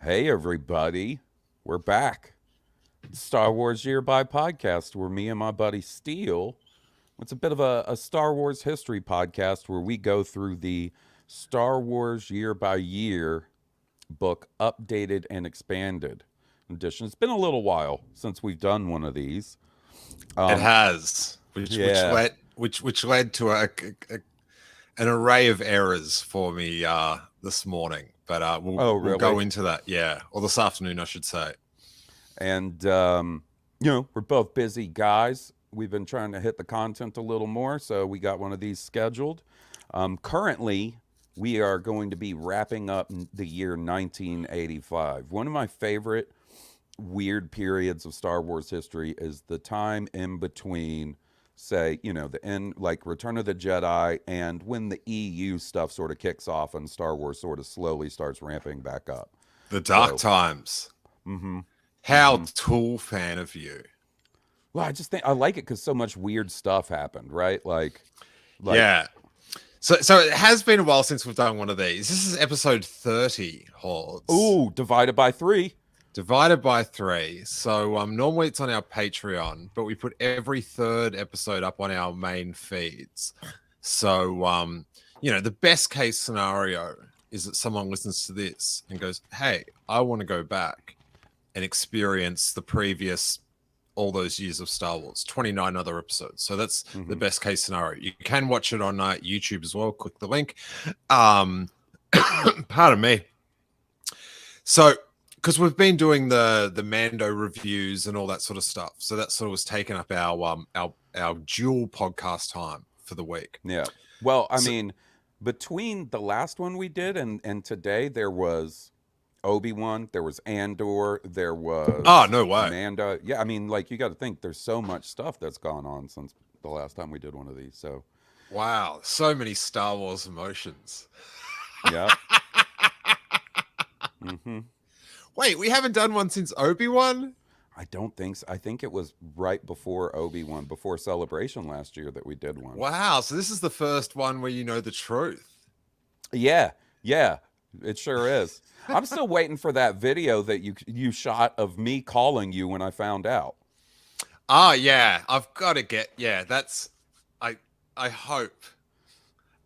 Hey, everybody. We're back. Star Wars Year by Podcast, where me and my buddy Steele, it's a bit of a Star Wars history podcast where we go through the Star Wars Year by Year book, updated and expanded edition. It's been a little while since we've done one of these. It Um, has, which yeah. led to an array of errors for me this morning. But Oh, we'll go really? into that, yeah, or this afternoon, I should say. And, we're both busy guys. We've been trying to hit the content a little more, so we got one of these scheduled. Currently, we are going to be wrapping up the year 1985. One of my favorite weird periods of Star Wars history is the time in between, say, the end, like Return of the Jedi, and when the EU stuff sort of kicks off and Star Wars sort of slowly starts ramping back up. The dark So, times. mm-hmm, How mm-hmm. Tool fan of you? Well, I just think I like it because so much weird stuff happened, right? Like, Yeah. So it has been a while since we've done one of these. This is episode 30, Hordes. ooh, divided by three. Divided by 3. So normally it's on our Patreon, but we put every third episode up on our main feeds. So the best case scenario is that someone listens to this and goes, "Hey, I want to go back and experience the previous all those years of Star Wars, 29 other episodes." So that's Mm-hmm. the best case scenario. You can watch it on YouTube as well. Click the link. Pardon me. So, because we've been doing the Mando reviews and all that sort of stuff, so that sort of was taking up our dual podcast time for the week. Yeah. Well, I So, mean, between the last one we did and today, there was Obi-Wan, there was Andor, there oh, was no way! Manda. Yeah, I mean, like you got to think there's so much stuff that's gone on since the last time we did one of these. So, Wow, so many Star Wars emotions. yeah. Mm-hmm. Wait, we haven't done one since Obi-Wan? I don't think so. I think it was right before Obi-Wan, before Celebration last year that we did one. Wow, so this is the first one where you know the truth. Yeah, yeah, it sure is. I'm still waiting for that video that you shot of me calling you when I found out. Ah, yeah, I've got to get. Yeah, that's. I hope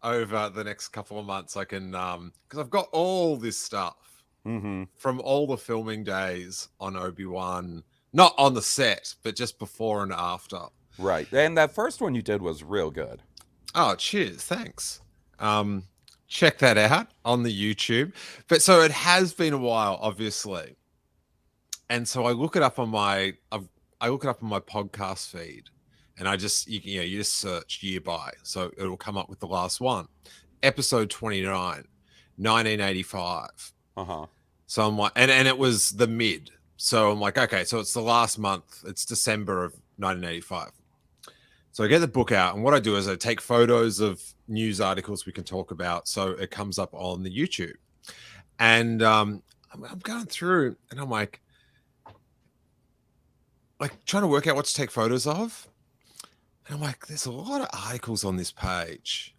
over the next couple of months I can because I've got all this stuff Mm-hmm. from all the filming days on Obi-Wan, not on the set, but just before and after. Right, and that first one you did was real good. Oh, cheers, thanks. Check that out on the YouTube. But so it has been a while, obviously, and so I look it up on I look it up on my podcast feed, and I just you just search year by, so it'll come up with the last one, episode 29, 1985. Uh huh. So I'm like, and it was the mid. So I'm like, okay, so it's the last month. It's December of 1985. So I get the book out, and what I do is I take photos of news articles we can talk about, so it comes up on the YouTube. And I'm going through, and I'm like trying to work out what to take photos of. And I'm like, there's a lot of articles on this page,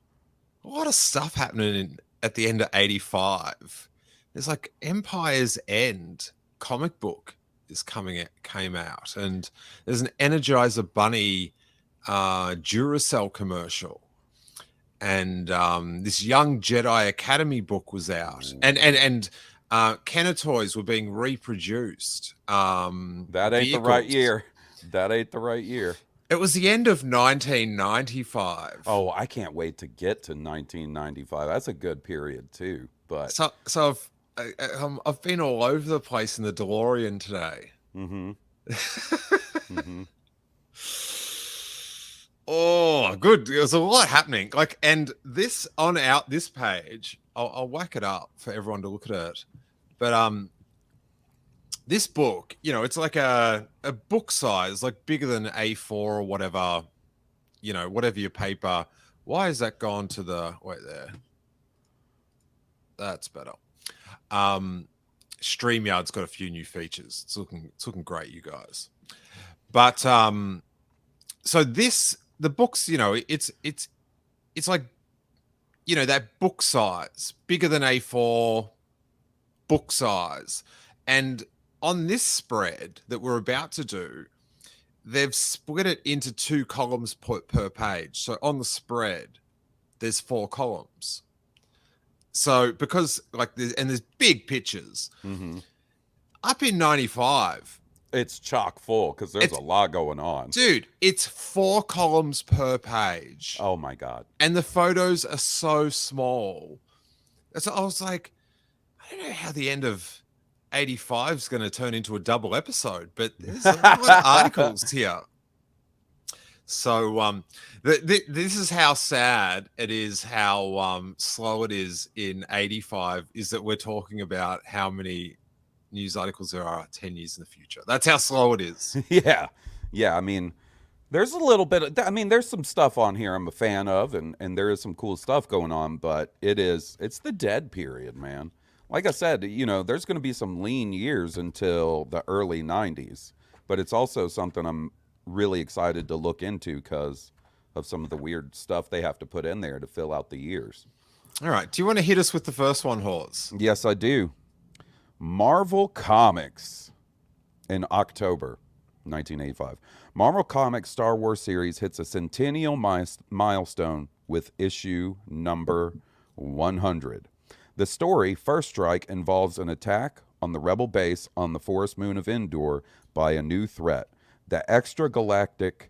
a lot of stuff happening at the end of 85. There's like Empire's End comic book came out, and there's an Energizer Bunny Duracell commercial, and this Young Jedi Academy book was out, and Kenner toys were being reproduced. That ain't the right Vehicles. year. That ain't the right year. It was the end of 1995. Oh, I can't wait to get to 1995. That's a good period too. But So I've been all over the place in the DeLorean today. mm-hmm. Mm-hmm. Oh, good. There's a lot happening. And this on this page, I'll whack it up for everyone to look at it. But this book, it's like a book size, like bigger than A4 or whatever, whatever your paper. Why has that gone to the wait there? That's better. StreamYard's got a few new features. It's looking great, you guys. But so the books, it's like that book size, bigger than A4 book size. And on this spread that we're about to do, they've split it into 2 columns per page. So on the spread, there's 4 columns. So because there's big pictures. Mm-hmm. Up in 95, it's chock full because there's a lot going on. Dude, it's 4 columns per page. Oh my God. And the photos are so small. So I was like, I don't know how the end of 85 is going to turn into a double episode, but there's a lot of articles here. So this is how sad it is, how slow it is in 85, is that we're talking about how many news articles there are 10 years in the future. That's how slow it is. Yeah. I mean, there's a little bit of, there's some stuff on here I'm a fan of, and there is some cool stuff going on, but it's the dead period, man. Like I said, there's going to be some lean years until the early 90s, but it's also something I'm really excited to look into because of some of the weird stuff they have to put in there to fill out the years. All right. Do you want to hit us with the first one, Hawes? Yes, I do. Marvel Comics in October 1985. Marvel Comics Star Wars series hits a centennial milestone with issue number 100. The story, First Strike, involves an attack on the rebel base on the forest moon of Endor by a new threat, the extragalactic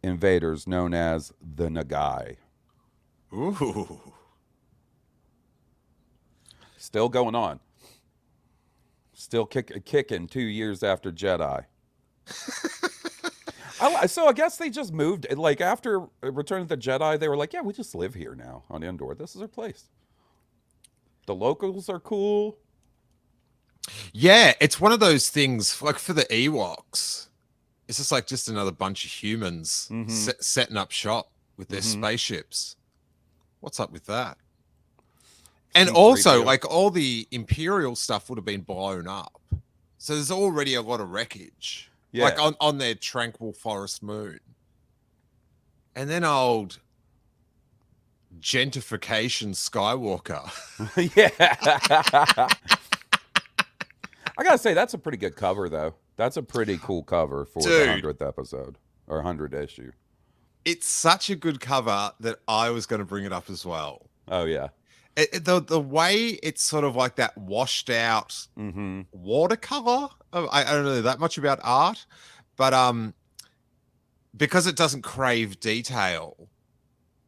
invaders known as the Nagai. Ooh. Still going on. Still kicking 2 years after Jedi. So I guess they just moved. Like after Return of the Jedi, they were like, yeah, we just live here now on Endor. This is our place. The locals are cool. Yeah, it's one of those things, like for the Ewoks, it's just another bunch of humans setting up shop with their spaceships. What's up with that? And also, like, all the Imperial stuff would have been blown up. So there's already a lot of wreckage. Yeah. Like on their tranquil forest moon. And then old gentrification Skywalker. Yeah. I gotta say, that's a pretty good cover, though. That's a pretty cool cover for the 100th episode or 100 issue. It's such a good cover that I was going to bring it up as well. Oh, yeah. The way it's sort of like that washed out watercolor. I don't know that much about art, but because it doesn't crave detail,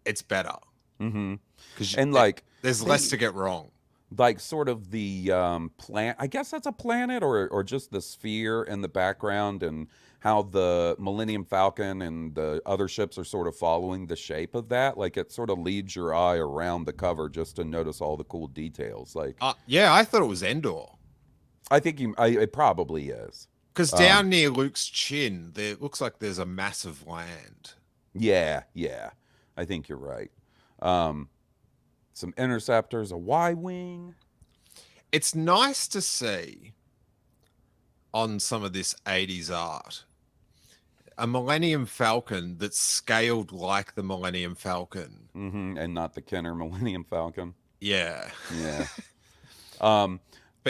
it's better. And there's less to get wrong. Like sort of the planet, I guess that's a planet or just the sphere in the background, and how the Millennium Falcon and the other ships are sort of following the shape of that. Like it sort of leads your eye around the cover just to notice all the cool details. Like, yeah, I thought it was Endor. I think it probably is. Because down near Luke's chin, there looks like there's a massive land. Yeah. I think you're right. Some interceptors, a Y-wing. It's nice to see on some of this 80s art a Millennium Falcon that's scaled like the Millennium Falcon. And not the Kenner Millennium Falcon. Yeah. But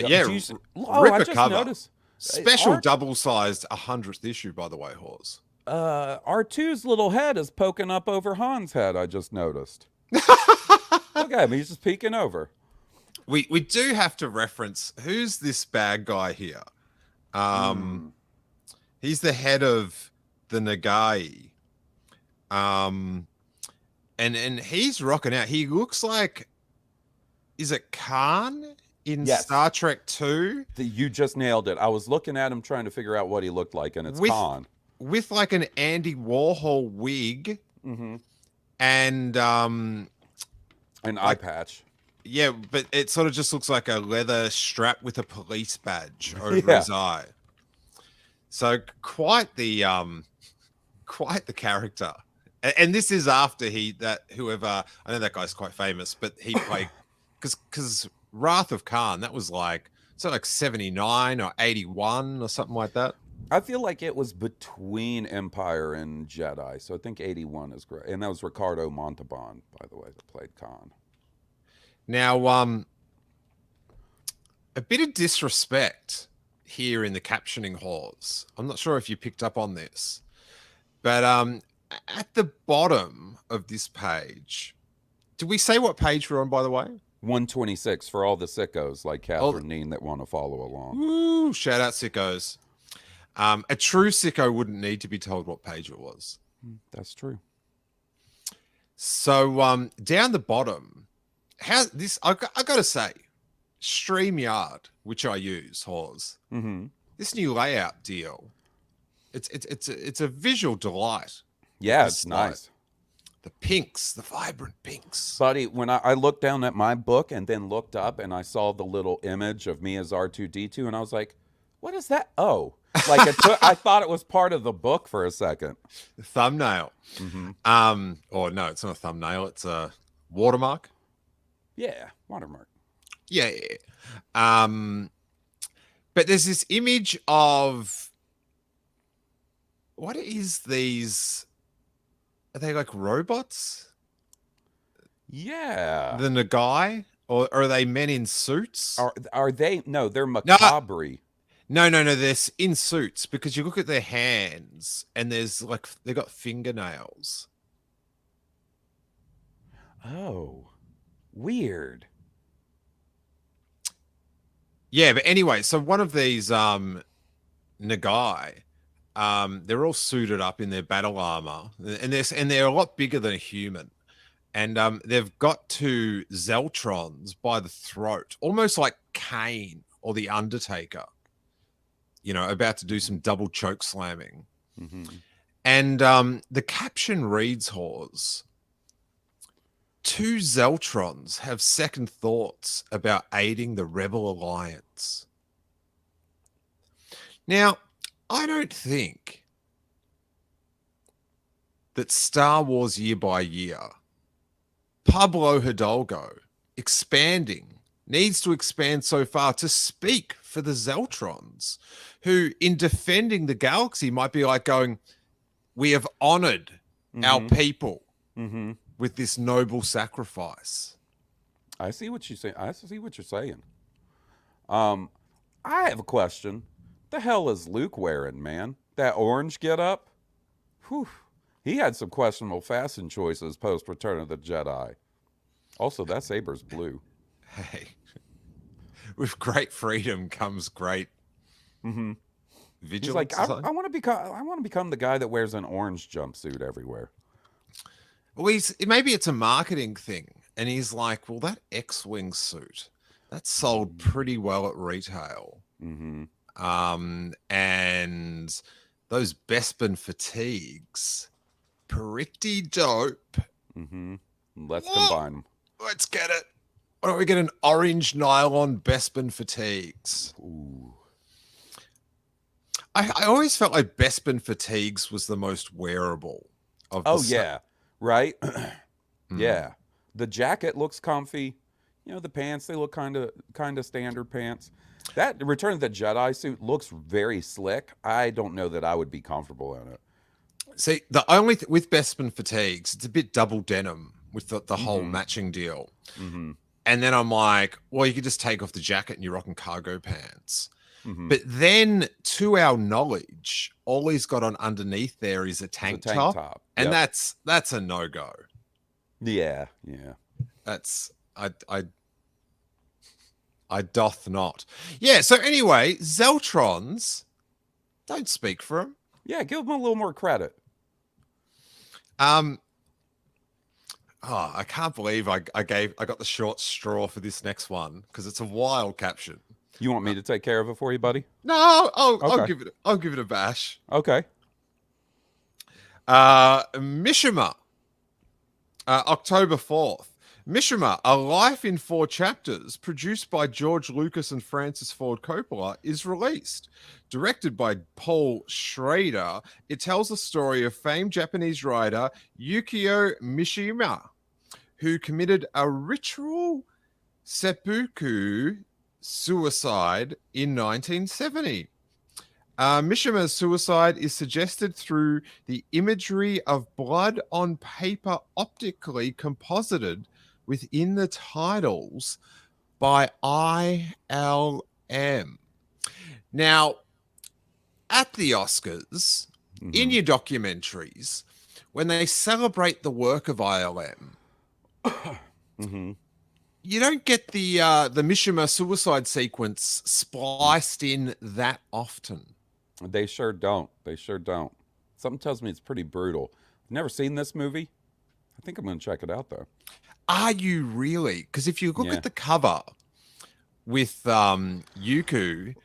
yeah, I just noticed. Special double-sized 100th issue, by the way, Hawes. R2's little head is poking up over Han's head, I just noticed. Look at him, he's just peeking over. We do have to reference, who's this bad guy here? He's the head of the Nagai. And he's rocking out. He looks like, is it Khan in Star Trek 2? You just nailed it. I was looking at him trying to figure out what he looked like, and it's Khan. With like an Andy Warhol wig and an eye patch. Yeah, but it sort of just looks like a leather strap with a police badge over his eye. So quite the character. And this is after whoever, I know that guy's quite famous, but he played because Wrath of Khan, that was like 79 or 81 or something like that. I feel like it was between Empire and Jedi, so I think 81 is great. And that was Ricardo Montalban, by the way, that played Khan. Now, a bit of disrespect here in the captioning halls. I'm not sure if you picked up on this, but at the bottom of this page, did we say what page we're on, by the way? 126 for all the sickos like Catherine Neen that want to follow along. Woo, shout out sickos. A true sicko wouldn't need to be told what page it was. That's true. So down the bottom, how this I got to say, StreamYard, which I use, Hawes. Mm-hmm. This new layout deal, it's a visual delight. Yeah, it's nice. The pinks, the vibrant pinks. Buddy, when I looked down at my book and then looked up and I saw the little image of me as R2-D2 and I was like, what is that? Oh, like I thought it was part of the book for a second. The thumbnail. Mm-hmm. Or no, it's not a thumbnail. It's a watermark. Yeah, watermark. Yeah. But there's this image of what is these? Are they like robots? Yeah. The Nagai? Or are they men in suits? Are they? No, they're macabre. No. They're in suits because you look at their hands and there's like they've got fingernails. Oh, weird. Yeah, but anyway, so one of these Nagai, they're all suited up in their battle armor, and they're a lot bigger than a human. And they've got two Zeltrons by the throat, almost like Kane or the Undertaker, about to do some double choke slamming. Mm-hmm. And the caption reads, Hawes, two Zeltrons have second thoughts about aiding the Rebel Alliance. Now, I don't think that Star Wars Year by Year, Pablo Hidalgo, needs to expand so far to speak for the Zeltrons, who, in defending the galaxy, might be like going, we have honored our people with this noble sacrifice. I see what you say. I see what you're saying. I have a question. The hell is Luke wearing, man? That orange getup? Whew. He had some questionable fashion choices post Return of the Jedi. Also, that saber's blue. Hey, with great freedom comes great vigilance. He's like, I want to become the guy that wears an orange jumpsuit everywhere. Well, maybe it's a marketing thing, and he's like, well, that X-wing suit that sold pretty well at retail. Mm-hmm. And those Bespin fatigues, pretty dope. Mm-hmm. Let's combine them. Let's get it. Why don't we get an orange nylon Bespin fatigues? Ooh. I always felt like Bespin fatigues was the most wearable of the yeah. Right? Yeah. The jacket looks comfy. The pants, they look kind of standard pants. That Return of the Jedi suit looks very slick. I don't know that I would be comfortable in it. See, the only with Bespin fatigues, it's a bit double denim with the whole matching deal. Mm-hmm. And then I'm like, well, you could just take off the jacket and you're rocking cargo pants. Mm-hmm. But then, to our knowledge, all he's got on underneath there is a tank top. And that's a no-go. Yeah. That's I doth not. Yeah, so anyway, Zeltrons, don't speak for him. Yeah, give him a little more credit. I can't believe I got the short straw for this next one because it's a wild caption. You want me to take care of it for you, buddy? No, I'll give it a bash. Okay. Mishima, October 4th. Mishima, A Life in 4 Chapters, produced by George Lucas and Francis Ford Coppola, is released. Directed by Paul Schrader, it tells the story of famed Japanese writer Yukio Mishima, who committed a ritual seppuku suicide in 1970. Mishima's suicide is suggested through the imagery of blood on paper optically composited within the titles by ILM. Now, at the Oscars, in your documentaries, when they celebrate the work of ILM, you don't get the Mishima suicide sequence spliced in that often. They sure don't. They sure don't. Something tells me it's pretty brutal. Never seen this movie. I think I'm going to check it out though. Are you really? Because if you look Yeah. at the cover with Yuku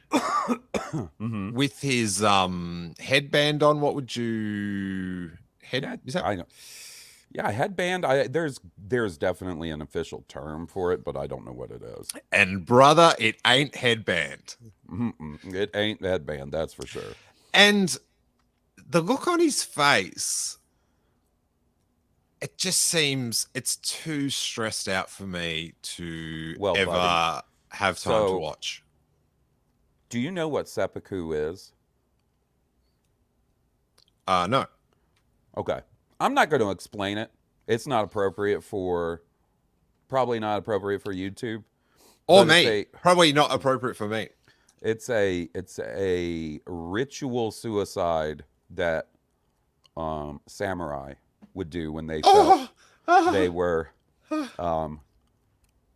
with his headband on, what would you is that? I know. Yeah, headband. There's definitely an official term for it, but I don't know what it is. And brother, it ain't headband. It ain't headband, that's for sure. And the look on his face, it just seems it's too stressed out for me to ever buddy, have time to watch. Do you know what seppuku is? No. Okay. I'm not going to explain it. It's not appropriate probably not appropriate for YouTube. Or me. Probably not appropriate for me. It's a ritual suicide that samurai would do when they felt they were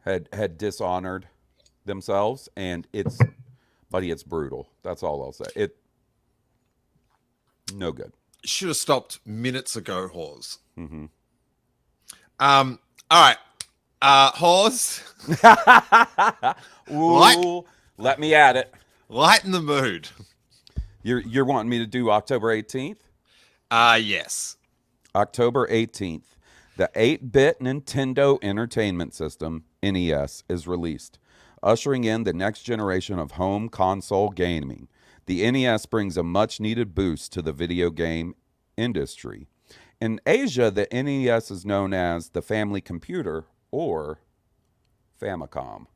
had dishonored themselves, and it's brutal. That's all I'll say. No good. Should have stopped minutes ago, Hawes. All right. Hawes. Ooh, let me at it. Lighten the mood. You're wanting me to do October 18th? Yes. October 18th. The 8-bit Nintendo Entertainment System, NES, is released, ushering in the next generation of home console gaming. The NES brings a much-needed boost to the video game industry. In Asia, the NES is known as the Family Computer or Famicom.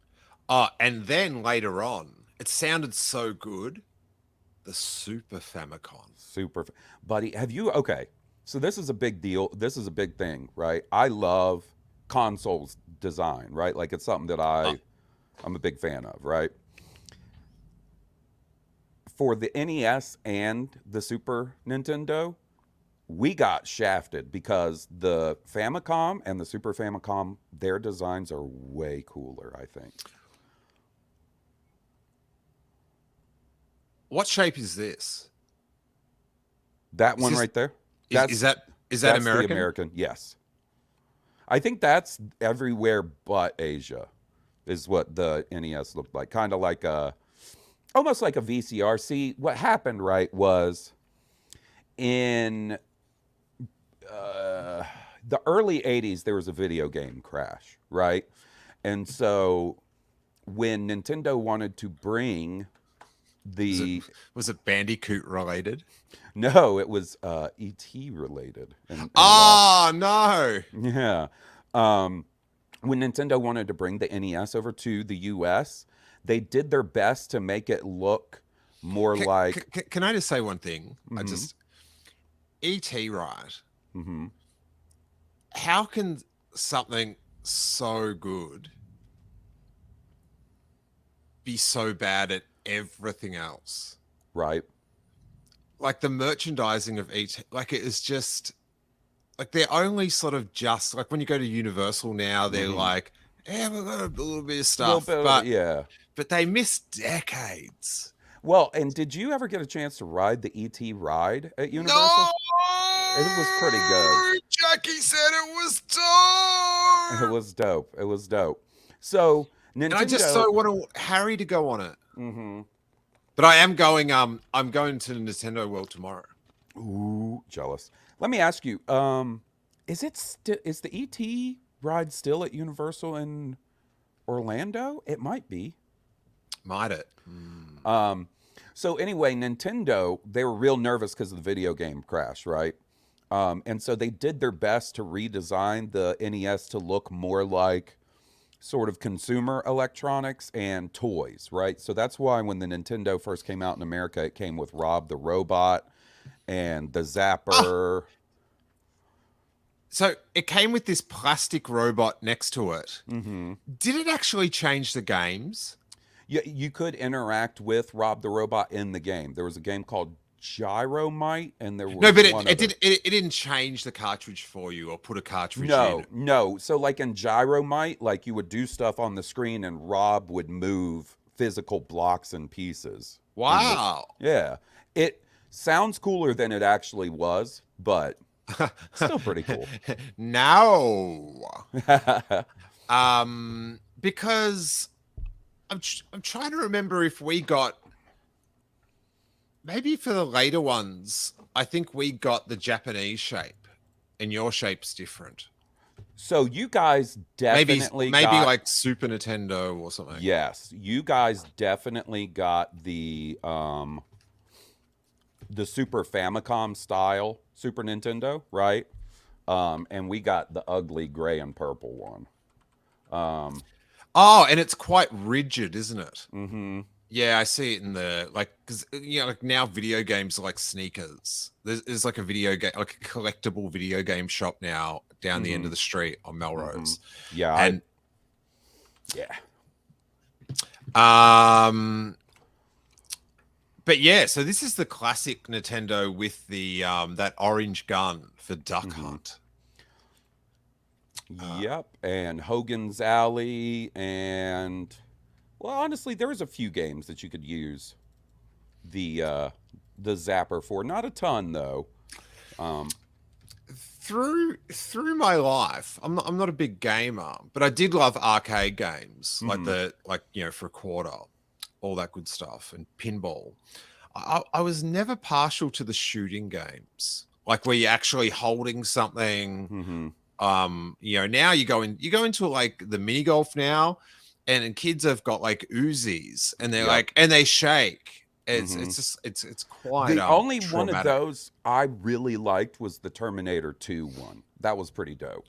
And then later on, it sounded so good, the Super Famicom. Buddy, okay, so this is a big deal. This is a big thing, right? I love consoles design, right? Like it's something that I'm a big fan of, right? For the NES and the Super Nintendo, we got shafted because the Famicom and the Super Famicom, their designs are way cooler, I think. What shape is this? That one right there? Is that American? The American, yes. I think that's everywhere but Asia is what the NES looked like. Kind of like almost like a VCR. See, what happened, right, was in the early 80s, there was a video game crash, right? And so when Nintendo wanted to bring was it Bandicoot related? No, it was E.T. related. No. Yeah. When Nintendo wanted to bring the NES over to the US, they did their best to make it look more like... Can I just say one thing? E.T., right? How can something so good be so bad at everything else? Right. Like the merchandising of each, like it is just like they're only sort of just like when you go to Universal now, they're like, yeah, we've got a little bit of stuff, but they miss decades. Well, and did you ever get a chance to ride the ET ride at Universal? No, it was pretty good. Jackie said it was dope. It was dope. It was dope. So Nintendo. And I just so want Harry to go on it. But I am going. I'm going to Nintendo World tomorrow. Ooh, jealous. Let me ask you. Is the ET ride still at Universal in Orlando? It might be. Might it? So anyway, Nintendo, they were real nervous because of the video game crash, right? And so they did their best to redesign the NES to look more like sort of consumer electronics and toys, right? So that's why when the Nintendo first came out in America, it came with Rob the Robot and the Zapper. So it came with this plastic robot next to it. Mm-hmm. Did it actually change the games? You could interact with Rob the Robot in the game. There was a game called Gyromite, and there No, was but one other. it didn't change the cartridge for you or put a cartridge in. No. So like in Gyromite, like you would do stuff on the screen, and Rob would move physical blocks and pieces. Wow. Yeah, it sounds cooler than it actually was, but still pretty cool. No. Because I'm trying to remember if we got, maybe for the later ones, I think we got the Japanese shape, and your shape's different. So you guys definitely Maybe got, like Super Nintendo or something. yes, you guys definitely got the Super Famicom style Super Nintendo, right? And we got the ugly gray and purple one. Oh, and it's quite rigid, isn't it? Mm-hmm. Yeah, I see it in the, like, because like now video games are like sneakers. There's like a video game, like a collectible video game shop now down the end of the street on Melrose. Yeah, And yeah. but yeah, so this is the classic Nintendo with the that orange gun for Duck Hunt. Yep, and Hogan's Alley, and well, honestly, there was a few games that you could use the zapper for. Not a ton though. Through my life, I'm not a big gamer, but I did love arcade games, like for a quarter, all that good stuff, and pinball. I was never partial to the shooting games, like where you're actually holding something. Now you go into like the mini golf now, and kids have got like Uzis, and they're like, and they shake. It's quite The only one of traumatic. those I really liked was the Terminator 2 one. That was pretty dope.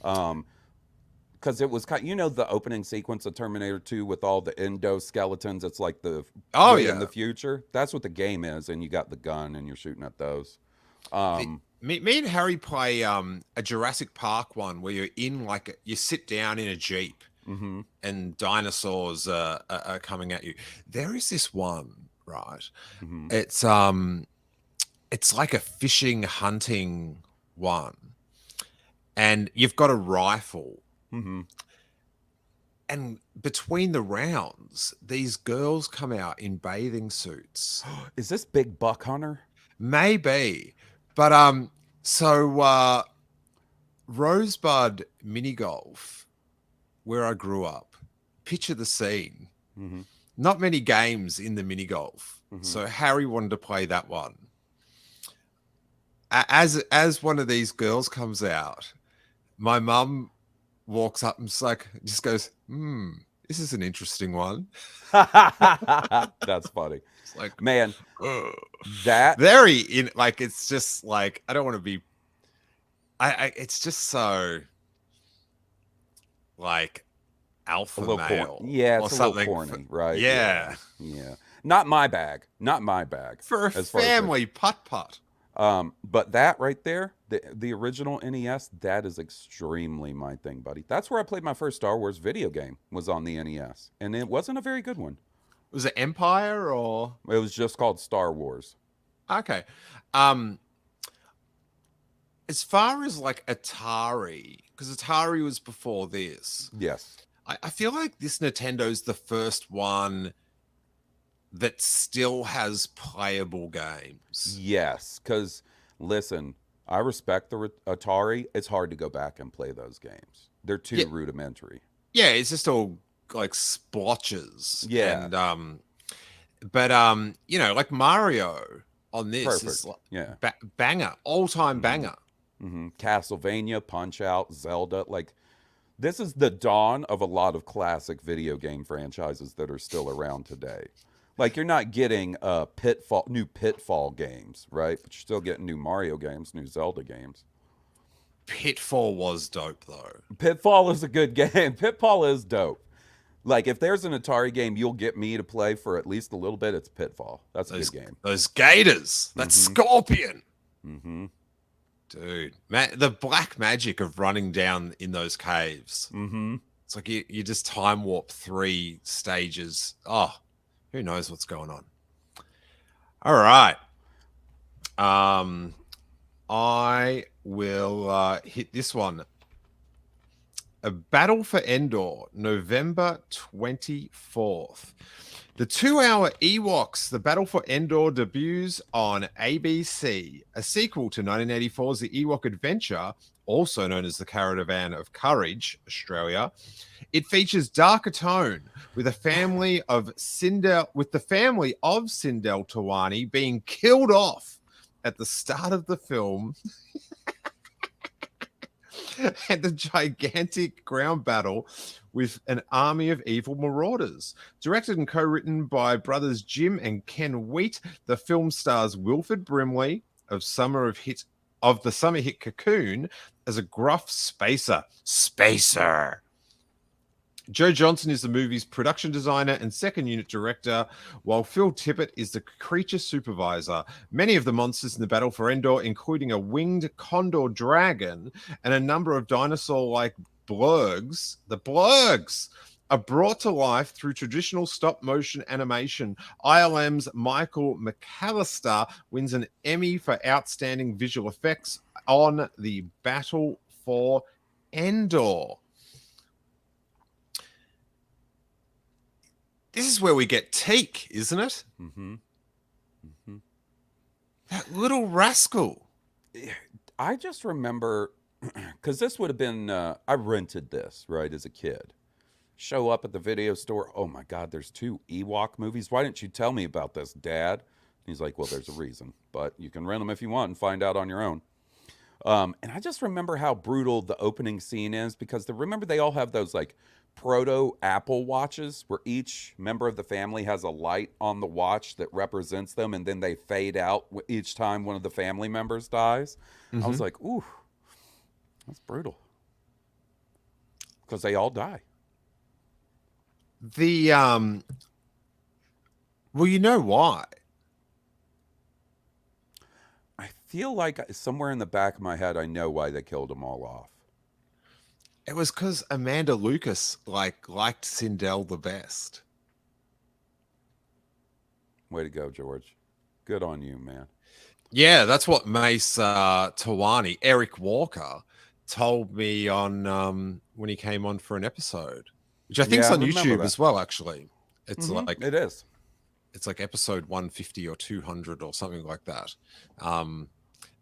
Because it was kind, the opening sequence of Terminator 2 with all the endoskeletons. It's like the in the future. That's what the game is, and you got the gun and you're shooting at those. Me and Harry play a Jurassic Park one where you're in you sit down in a Jeep and dinosaurs are coming at you. There is this one, right? It's like a fishing hunting one, and you've got a rifle. And between the rounds, these girls come out in bathing suits. Is this Big Buck Hunter? Maybe. But so Rosebud Mini Golf, where I grew up, picture the scene. Not many games in the mini golf. So Harry wanted to play that one. As one of these girls comes out, my mum walks up and just goes, this is an interesting one. That's funny. It's like, man, that very in, like, it's just like, I don't want to be, it's just so like alpha male. Yeah, it's or a something little corny, right? Yeah. Not my bag. Not my bag. For a family putt-putt. But that right there, the original NES, that is extremely my thing, buddy. That's where I played my first Star Wars video game, was on the NES. And it wasn't a very good one. Was it Empire or? It was just called Star Wars. Okay. As far as like Atari, because Atari was before this. Yes. I feel like this Nintendo's the first one that still has playable games. Yes, because listen, I respect the Atari. It's hard to go back and play those games. They're too rudimentary. Yeah, it's just all like splotches. Yeah. And but like Mario on this Perfect. is like banger, all-time banger. Castlevania, Punch-Out, Zelda, like this is the dawn of a lot of classic video game franchises that are still around today. Like you're not getting new Pitfall games, right? But you're still getting new Mario games, new Zelda games. Pitfall was dope though. Pitfall is a good game. Pitfall is dope. Like if there's an Atari game you'll get me to play for at least a little bit, it's Pitfall. That's a good game. Those gators, that scorpion. Dude, the black magic of running down in those caves. Mm-hmm. It's like you just time warp 3 stages. Oh, who knows what's going on? All right. I will hit this one. A Battle for Endor, November 24th. The 2-hour Ewoks, The Battle for Endor debuts on ABC, a sequel to 1984's The Ewok Adventure, also known as The Caravan of Courage, Australia. It features darker tone with the family of Sindel Tawani being killed off at the start of the film and the gigantic ground battle with an army of evil marauders. Directed and co-written by brothers Jim and Ken Wheat, the film stars Wilford Brimley of the summer hit Cocoon as a gruff spacer. Joe Johnson is the movie's production designer and second unit director, while Phil Tippett is the creature supervisor. Many of the monsters in the Battle for Endor, including a winged condor dragon and a number of dinosaur-like blurgs, are brought to life through traditional stop-motion animation. ILM's Michael McAllister wins an Emmy for outstanding visual effects on the Battle for Endor. This is where we get Teak, isn't it? Mm-hmm. Mm-hmm. That little rascal. I just remember, because this would have been, I rented this, right, as a kid. Show up at the video store. Oh my God, there's 2 Ewok movies. Why didn't you tell me about this, Dad? He's like, well, there's a reason, but you can rent them if you want and find out on your own. And I just remember how brutal the opening scene is, because remember they all have those like proto Apple watches where each member of the family has a light on the watch that represents them, and then they fade out each time one of the family members dies. Mm-hmm. I was like, ooh, that's brutal, because they all die. Well, you know why? I feel like somewhere in the back of my head I know why they killed them all off. It was because Amanda Lucas liked Sindel the best. Way to go, George. Good on you, man. Yeah, that's what Mace Tawani, Eric Walker, told me on when he came on for an episode, which I think is on YouTube as well. Actually, it's like it is. It's like episode 150 or 200 or something like that.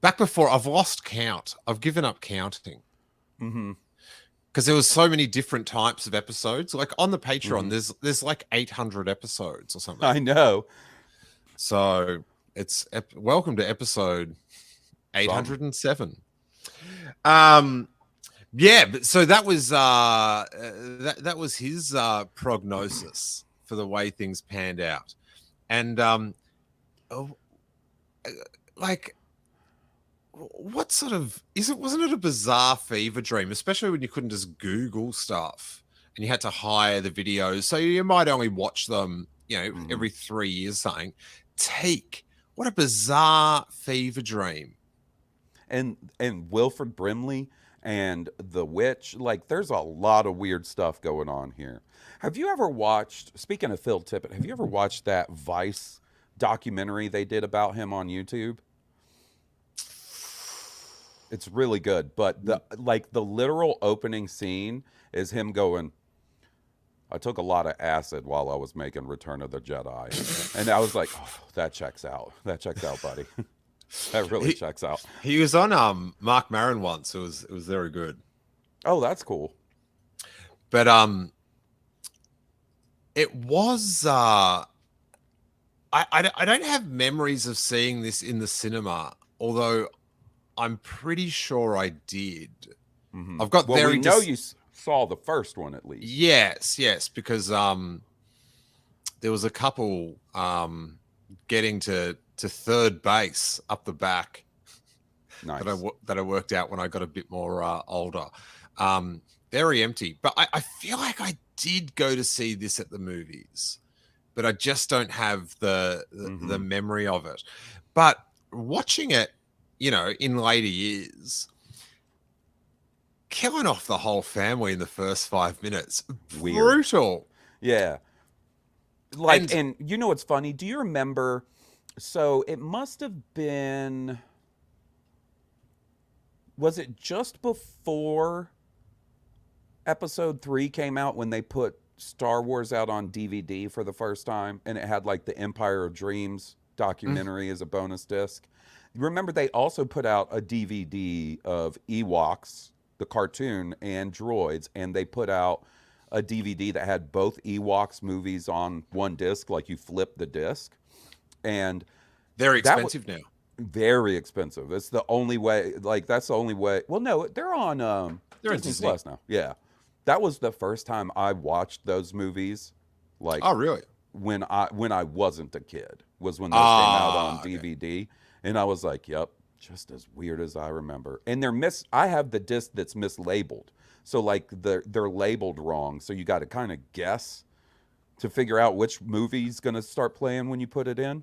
Back before, I've lost count. I've given up counting. Mm-hmm. Because there was so many different types of episodes. Like on the Patreon, there's like 800 episodes or something. I know. So it's welcome to episode 807. Yeah, but so that was that was his prognosis for the way things panned out, and like. What sort of wasn't it a bizarre fever dream, especially when you couldn't just Google stuff and you had to hire the videos, so you might only watch them, every 3 years, something. Teak, what a bizarre fever dream. And Wilford Brimley and the witch, like there's a lot of weird stuff going on here. Have you ever watched, speaking of Phil Tippett, have you ever watched that Vice documentary they did about him on YouTube? It's really good, but the literal opening scene is him going, I took a lot of acid while I was making Return of the Jedi. And I was like, oh, that checks out. That checks out, buddy. That really checks out. He was on Mark Maron once. It was very good. Oh, that's cool. But it was I don't have memories of seeing this in the cinema, although I'm pretty sure I did. Mm-hmm. I've got we know you saw the first one at least. Yes, because there was a couple getting to third base up the back. Nice. that I worked out when I got a bit more older. Very empty, but I feel like I did go to see this at the movies, but I just don't have the memory of it. But watching it, in later years, killing off the whole family in the first 5 minutes. Weird. Brutal. Yeah. And you know what's funny? Do you remember? So it must have been. Was it just before episode 3 came out when they put Star Wars out on DVD for the first time and it had like the Empire of Dreams documentary as a bonus disc? Remember they also put out a DVD of Ewoks, the cartoon, and droids, and they put out a DVD that had both Ewoks movies on one disc, like you flip the disc. And Very that expensive now. very expensive. It's the only way. Like that's the only way. Well, no, they're on They're on Disney Disney. Plus now. Yeah, that was the first time I watched those movies. Like Oh, really? when I wasn't a kid was when those came out on Okay. DVD, and I was like, "Yep, just as weird as I remember." And I have the disc that's mislabeled, so like they're labeled wrong. So you got to kind of guess to figure out which movie's gonna start playing when you put it in.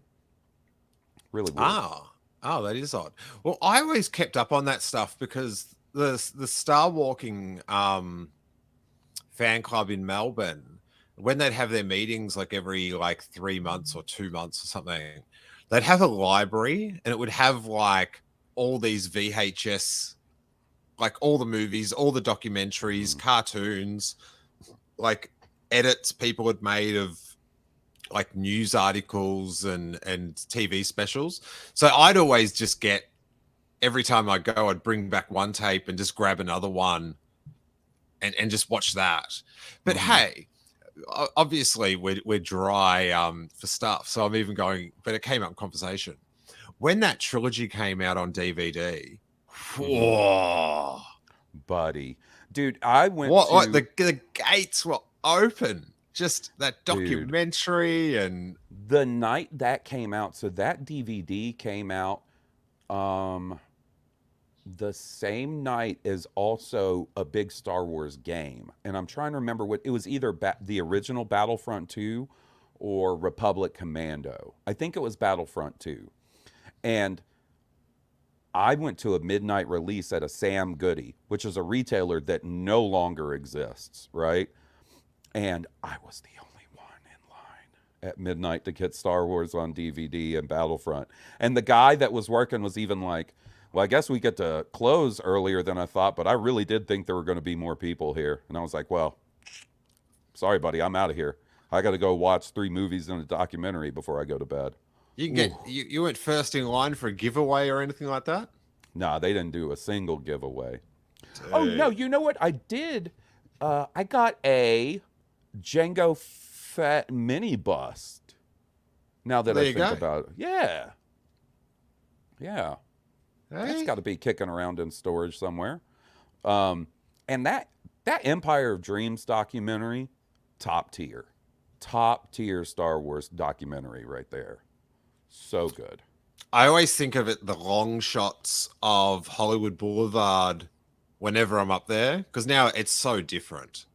Really weird. That is odd. Well, I always kept up on that stuff because the Star Walking fan club in Melbourne, when they'd have their meetings like every like 3 months or 2 months or something, they'd have a library and it would have like all these VHS, like all the movies, all the documentaries, cartoons, like edits people had made of like news articles and TV specials. So I'd always just get, every time I go, I'd bring back one tape and just grab another one and just watch that. But hey, obviously we're dry for stuff. So I'm even going, but it came up in conversation. When that trilogy came out on DVD, whoa, Buddy, dude, I went what to the gates were open. Just that dude. documentary and The night that came out, so that DVD came out the same night as also a big Star Wars game. And I'm trying to remember what it was, either the original Battlefront 2 or Republic Commando. I think it was Battlefront 2. And I went to a midnight release at a Sam Goody, which is a retailer that no longer exists, right? And I was the only one in line at midnight to get Star Wars on DVD and Battlefront. And the guy that was working was even like, well, I guess we get to close earlier than I thought, but I really did think there were going to be more people here. And I was like, well, sorry, buddy, I'm out of here. I got to go watch 3 movies and a documentary before I go to bed. you can get you went first in line for a giveaway or anything like that? Nah, they didn't do a single giveaway. Oh, no, you know what? I did. I got a Django Fett mini bust. Now that There I you think go. about it. Yeah. Yeah. That's Hey. got to be kicking around in storage somewhere. And that Empire of Dreams documentary, top tier. Top tier Star Wars documentary right there. So good. I always think of it, the long shots of Hollywood Boulevard whenever I'm up there, because now it's so different.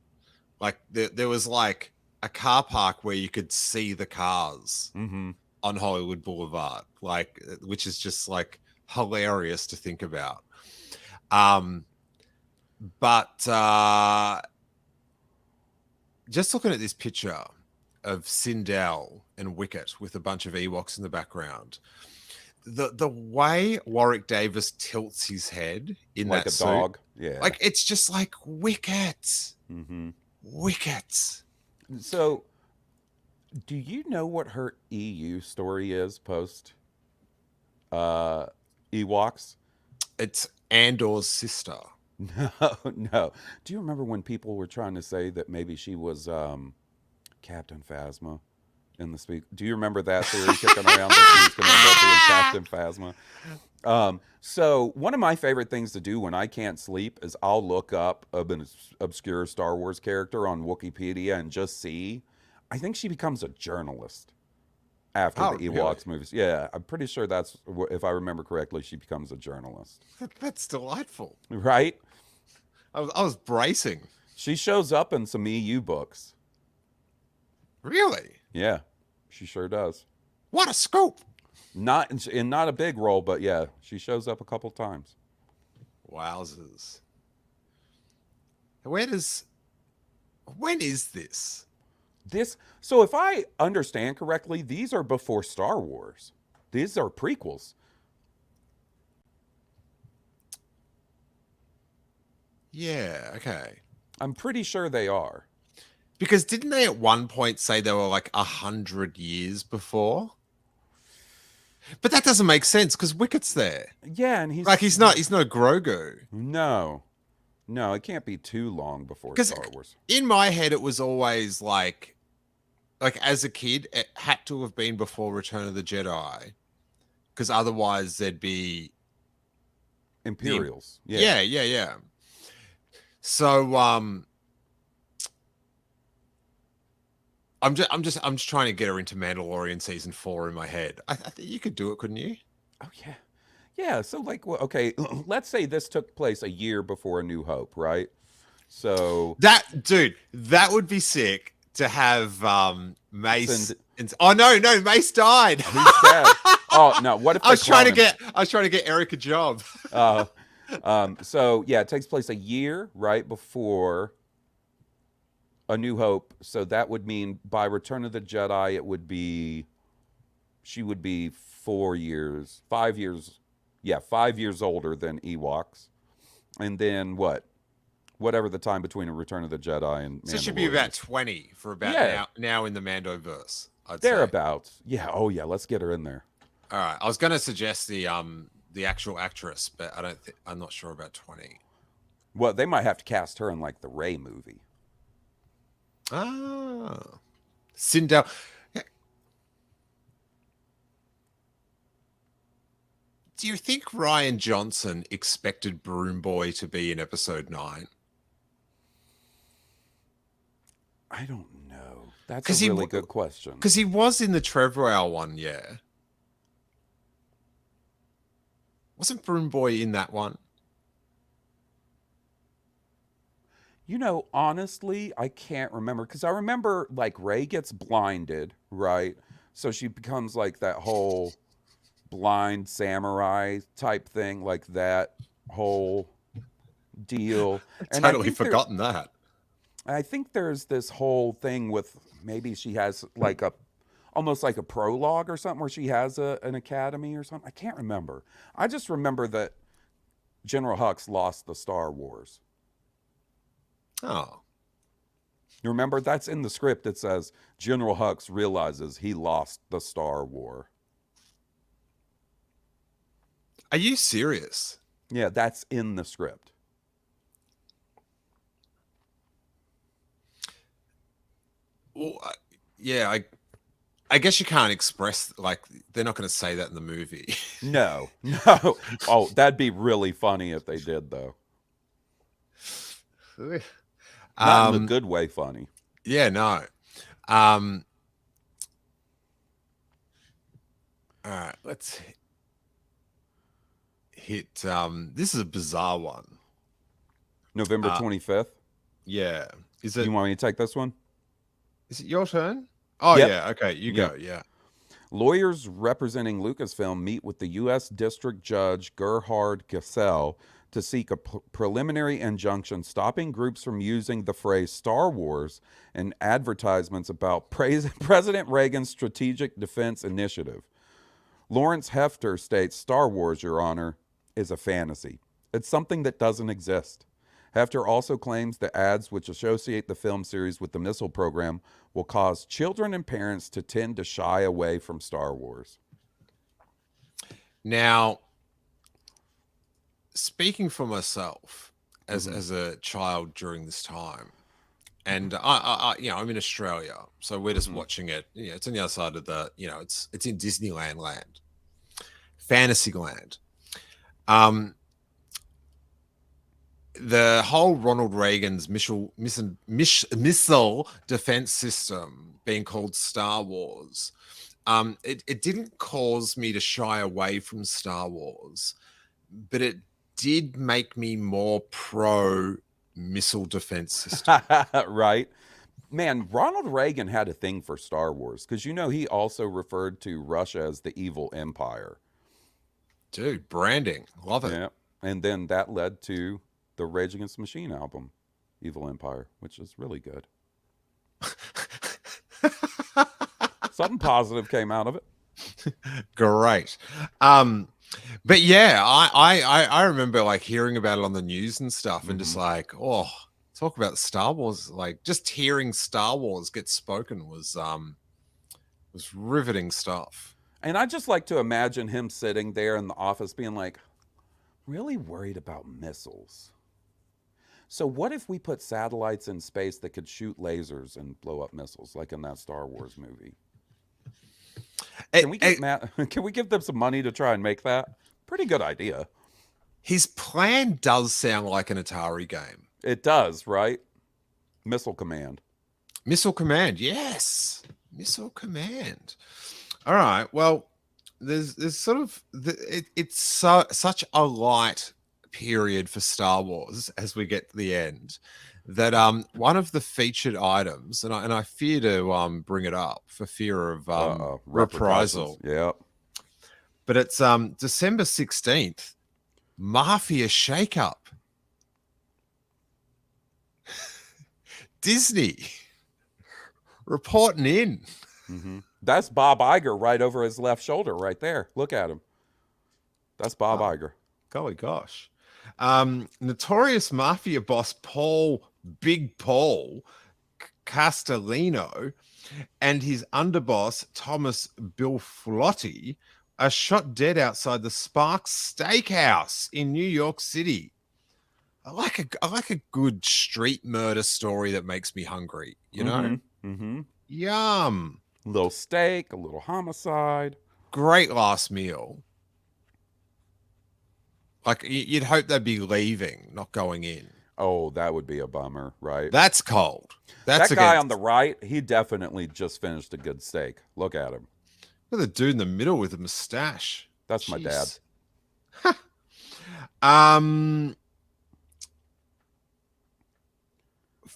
Like there was like a car park where you could see the cars Mm-hmm. on Hollywood Boulevard, like, which is just like hilarious to think about. But just looking at this picture of Sindel and Wicket with a bunch of Ewoks in the background, the way Warwick Davis tilts his head in Like that a suit, dog. Yeah. like it's just like Wicket, Mm-hmm. Wicket. So, do you know what her EU story is post Ewoks? It's Andor's sister. No, no. Do you remember when people were trying to say that maybe she was Captain Phasma in the speak? Do you remember that theory kicking around that she was going to end up being Captain Phasma? So one of my favorite things to do when I can't sleep is I'll look up an obscure Star Wars character on Wikipedia and just see. I think she becomes a journalist after Oh, the really? Ewoks movies. Yeah, I'm pretty sure that's if I remember correctly, she becomes a journalist. That's delightful. Right? I was bracing. She shows up in some EU books. Really? Yeah, she sure does. What a scoop! not a big role, but yeah, she shows up a couple times. Wowzers. When is this? So if I understand correctly, these are before Star Wars. These are prequels. Yeah, okay. I'm pretty sure they are. Because didn't they at one point say they were like 100 years before? But that doesn't make sense because Wicket's there. Yeah, and Like he's not Grogu. No. No, it can't be too long before Because Star Wars. in my head it was always like as a kid, it had to have been before Return of the Jedi. Because otherwise there'd be Imperials. Yeah. So I'm just trying to get her into Mandalorian season 4 in my head. I think you could do it, couldn't you? Oh yeah. Yeah, so like okay, let's say this took place a year before A New Hope, right? So that would be sick to have Mace. Oh no, Mace died. He's dead. Oh no, what if I was trying to get Eric a job. So yeah, it takes place a year right before A New Hope. So that would mean by Return of the Jedi, she would be 5 years, 5 years older than Ewoks. And then whatever the time between a Return of the Jedi and So it should be about 20 for about now in the Mandoverse. I'd thereabouts. Say. Yeah. Oh yeah. Let's get her in there. All right. I was going to suggest the actual actress, but I'm not sure about 20. Well, they might have to cast her in like the Rey movie. Ah, Sindel. Do you think Ryan Johnson expected Broom Boy to be in episode 9? I don't know. That's a really good question. Because he was in the Trevorrow one, yeah. Wasn't Broom Boy in that one? You know, honestly, I can't remember because I remember like Rey gets blinded, right? So she becomes like that whole blind samurai type thing, like that whole deal. I've totally forgotten that. I think there's this whole thing with maybe she has like almost like a prologue or something where she has an academy or something. I can't remember. I just remember that General Hux lost the Star Wars. Oh. You remember that's in the script. It says General Hux realizes he lost the Star War. Are you serious? Yeah, that's in the script. Well, yeah, I guess you can't express like they're not going to say that in the movie. No. Oh, that'd be really funny if they did though. Not in the good way funny. Yeah, no. All right, let's hit this is a bizarre one. November 25th. Yeah. Is it You want me to take this one? Is it your turn? Oh Yep. yeah, okay, you go. Yeah. Lawyers representing Lucasfilm meet with the U.S. District Judge Gerhard Gesell to seek a preliminary injunction stopping groups from using the phrase Star Wars in advertisements about President Reagan's Strategic Defense Initiative. Lawrence Hefter states Star Wars, Your Honor, is a fantasy. It's something that doesn't exist. Hefter also claims the ads which associate the film series with the missile program will cause children and parents to tend to shy away from Star Wars. Now, speaking for myself as a child during this time, and I'm in Australia, so we're just watching it. It's on the other side of the, it's in Disneyland land, Fantasyland. The whole Ronald Reagan's missile defense system being called Star Wars, it didn't cause me to shy away from Star Wars, but it did make me more pro missile defense system. Right. Man, Ronald Reagan had a thing for Star Wars because he also referred to Russia as the evil empire. Dude, branding. Love it. Yeah. And then that led to the Rage Against the Machine album, Evil Empire, which is really good. Something positive came out of it. Great. But yeah, I remember like hearing about it on the news and stuff and just like, oh, talk about Star Wars. Like just hearing Star Wars get spoken was riveting stuff. And I just like to imagine him sitting there in the office being like, really worried about missiles. So what if we put satellites in space that could shoot lasers and blow up missiles, like in that Star Wars movie? Can we give them some money to try and make that? Pretty good idea. His plan does sound like an Atari game. It does, right? Missile Command. Missile Command, yes. Missile Command. All right. Well, there's sort of it's such a light period for Star Wars as we get to the end that one of the featured items, and I fear to bring it up for fear of reprisal. Yeah. But it's December 16th, Mafia Shakeup. Disney reporting in. Mm-hmm. That's Bob Iger right over his left shoulder right there. Look at him. That's Bob Iger. Golly gosh. Notorious mafia boss Big Paul Castellino and his underboss Thomas Bilflotti are shot dead outside the Sparks Steakhouse in New York City. I like a good street murder story that makes me hungry, you know? Mm-hmm. Yum. A little steak, a little homicide. Great last meal. Like, you'd hope they'd be leaving, not going in. Oh, that would be a bummer, right? That's cold. That guy on the right, he definitely just finished a good steak. Look at him. Look at the dude in the middle with a mustache. That's my dad.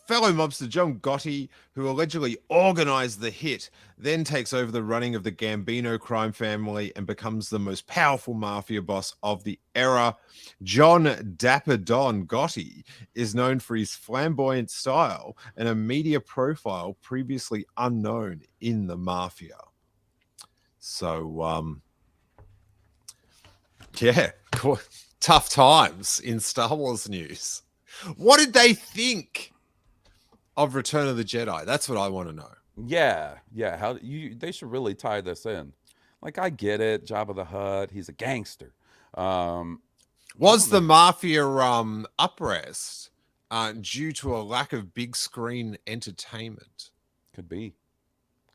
Fellow mobster John Gotti, who allegedly organized the hit, then takes over the running of the Gambino crime family and becomes the most powerful mafia boss of the era. John Dapper Don Gotti is known for his flamboyant style and a media profile previously unknown in the mafia. So, yeah, tough times in Star Wars news. What did they think of Return of the Jedi? That's what I want to know. Yeah. They should really tie this in. Like, I get it, Jabba the Hutt, he's a gangster. Was the mafia uprest due to a lack of big screen entertainment? Could be.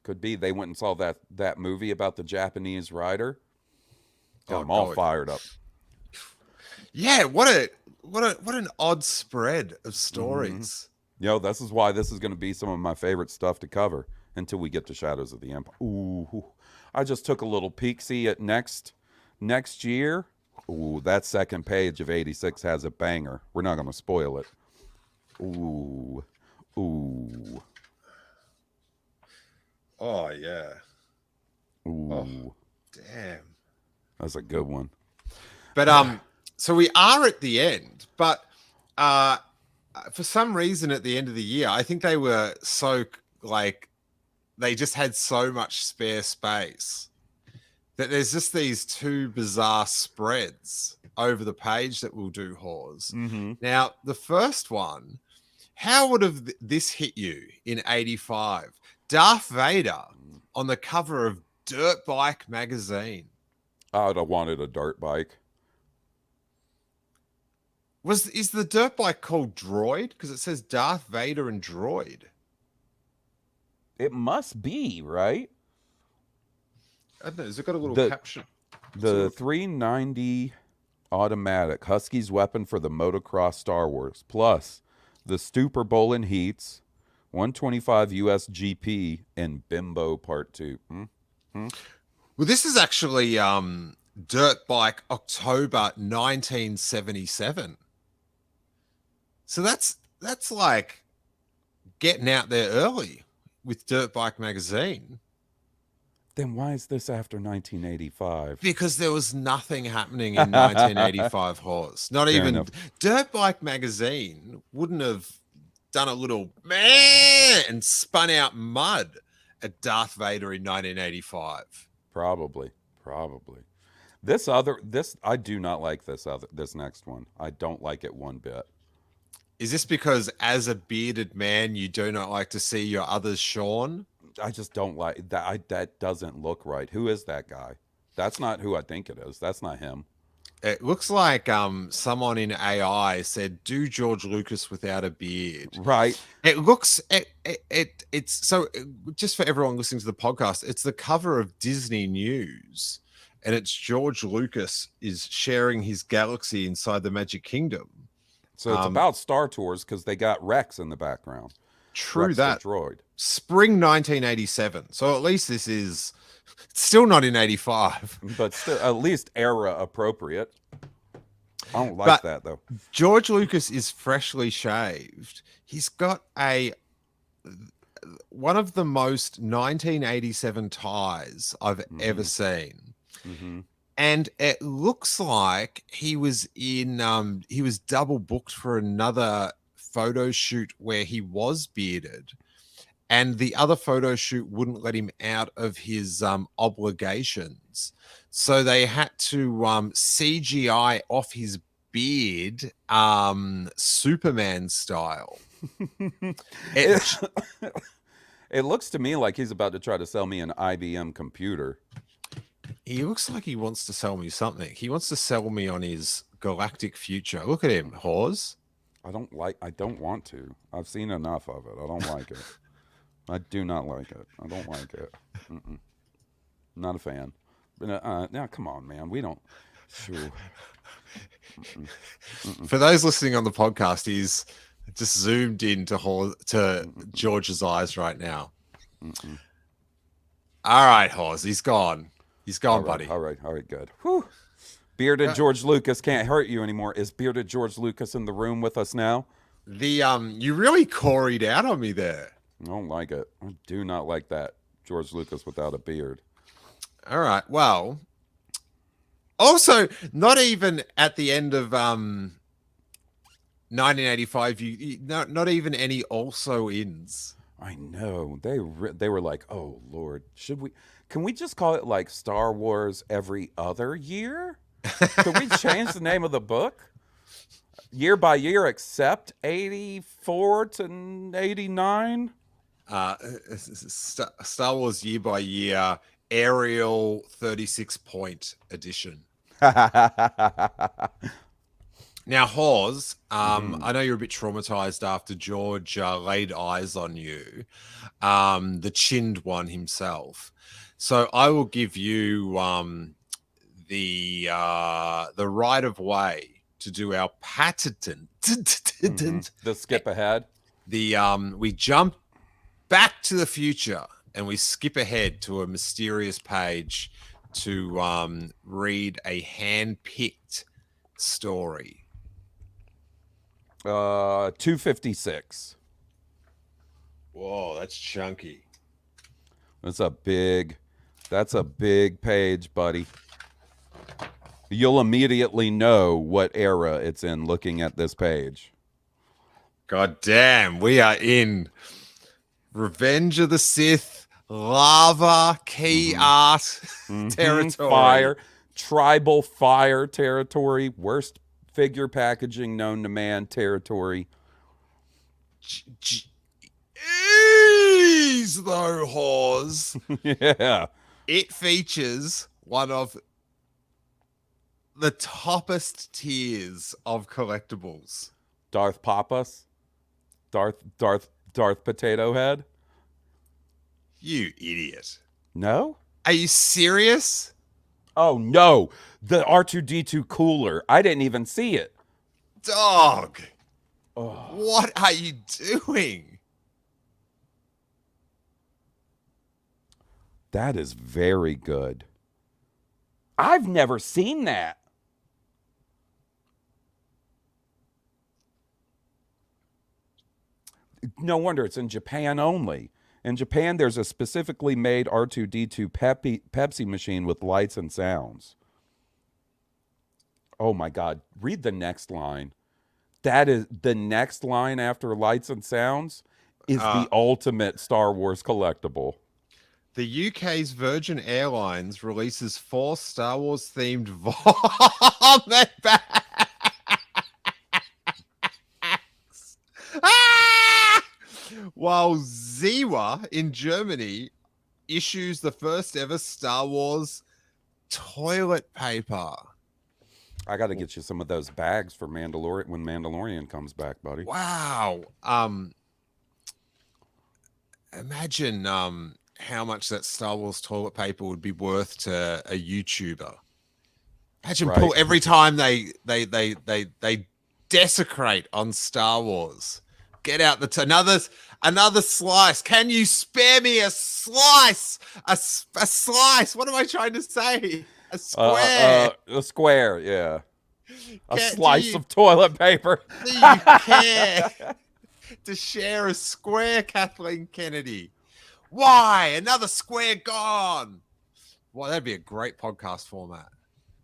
They went and saw that movie about the Japanese writer. Got them all fired up. Yeah, what an odd spread of stories. This is why this is going to be some of my favorite stuff to cover until we get to Shadows of the Empire. Ooh, I just took a little peek-see at next year. Ooh, that second page of 86 has a banger. We're not going to spoil it. Ooh. Oh, yeah. Ooh. Oh, damn. That's a good one. But so we are at the end, but for some reason at the end of the year, I think they were so like they just had so much spare space that there's just these two bizarre spreads over the page that we'll do, Hawes. Now, the first one, how would have this hit you in 85? Darth Vader on the cover of Dirt Bike magazine. I would have wanted a dirt bike. Is the dirt bike called Droid? Because it says Darth Vader and Droid. It must be, right? I don't know. Has it got a little caption? The 390 automatic, Husky's weapon for the motocross Star Wars, plus the Stupor Bolin Heats, 125 US GP, and Bimbo Part 2. Well, this is actually Dirt Bike October 1977. So that's like getting out there early with Dirt Bike Magazine. Then why is this after 1985? Because there was nothing happening in 1985 Hawes. Not Fair even enough. Dirt Bike Magazine wouldn't have done a little man and spun out mud at Darth Vader in 1985. Probably. I do not like this next one. I don't like it one bit. Is this because as a bearded man, you do not like to see your others shorn? I just don't like that. That doesn't look right. Who is that guy? That's not who I think it is. That's not him. It looks like someone in AI said, "Do George Lucas without a beard." Right. It looks it's so just for everyone listening to the podcast, it's the cover of Disney News, and it's George Lucas is sharing his galaxy inside the Magic Kingdom. So it's about Star Tours because they got Rex in the background. True Rex the that. droid. Spring 1987. So at least this is still not in 85. But still, at least era appropriate. I don't like that though. George Lucas is freshly shaved. He's got one of the most 1987 ties I've ever seen. Mm-hmm. And it looks like he was double booked for another photo shoot where he was bearded, and the other photo shoot wouldn't let him out of his obligations, so they had to CGI off his beard, Superman style. It looks to me like he's about to try to sell me an IBM computer. He looks like he wants to sell me something. He wants to sell me on his galactic future. Look at him, Hawes. I don't want to. I've seen enough of it. I don't like it. I do not like it. I don't like it. Not a fan. But now, come on, man. We don't. Sure. For those listening on the podcast, he's just zoomed in to George's eyes right now. All right, Hawes. He's gone. He's gone, buddy. All right, good. Whew. Bearded George Lucas can't hurt you anymore. Is bearded George Lucas in the room with us now? You really corried out on me there. I don't like it. I do not like that. George Lucas without a beard. All right. Well, also, not even at the end of 1985, not even any also ins. I know. They were like, "Oh Lord, can we just call it like Star Wars every other year? Can we change the name of the book? Year by year except 84 to 89?" Star Wars year by year, Arial 36-point edition. Now, Hawes, I know you're a bit traumatized after George laid eyes on you, the chinned one himself. So I will give you the right of way to do our patented The skip ahead. We jump back to the future and we skip ahead to a mysterious page to read a hand-picked story. 256. Whoa, that's chunky. That's a big page, buddy. You'll immediately know what era it's in looking at this page. God damn, we are in Revenge of the Sith, lava, key art territory. Fire, tribal fire territory, worst figure packaging known to man territory. Jeez, though, Hawes. Yeah. It features one of the toppest tiers of collectibles. Darth Papas? Darth Potato Head? You idiot. No? Are you serious? Oh, no. The R2-D2 cooler. I didn't even see it. Dog. Oh. What are you doing? That is very good. I've never seen that. No wonder it's in Japan only. In Japan, there's a specifically made R2D2 Pepsi machine with lights and sounds. Oh my God. Read the next line. That is the next line after lights and sounds is Uh, the ultimate Star Wars collectible. the UK's Virgin Airlines releases 4 Star Wars themed vomit bags. Ah! While Zewa in Germany issues the first ever Star Wars toilet paper. I got to get you some of those bags for Mandalorian when Mandalorian comes back, buddy. Wow. Imagine how much that Star Wars toilet paper would be worth to a YouTuber. Imagine Right. every time they desecrate on Star Wars. Get out another slice. Can you spare me a slice? A slice. What am I trying to say? A square. A square, yeah. A Do slice you- of toilet paper. Do you care to share a square, Kathleen Kennedy? Why? Another square gone. Well, that'd be a great podcast format.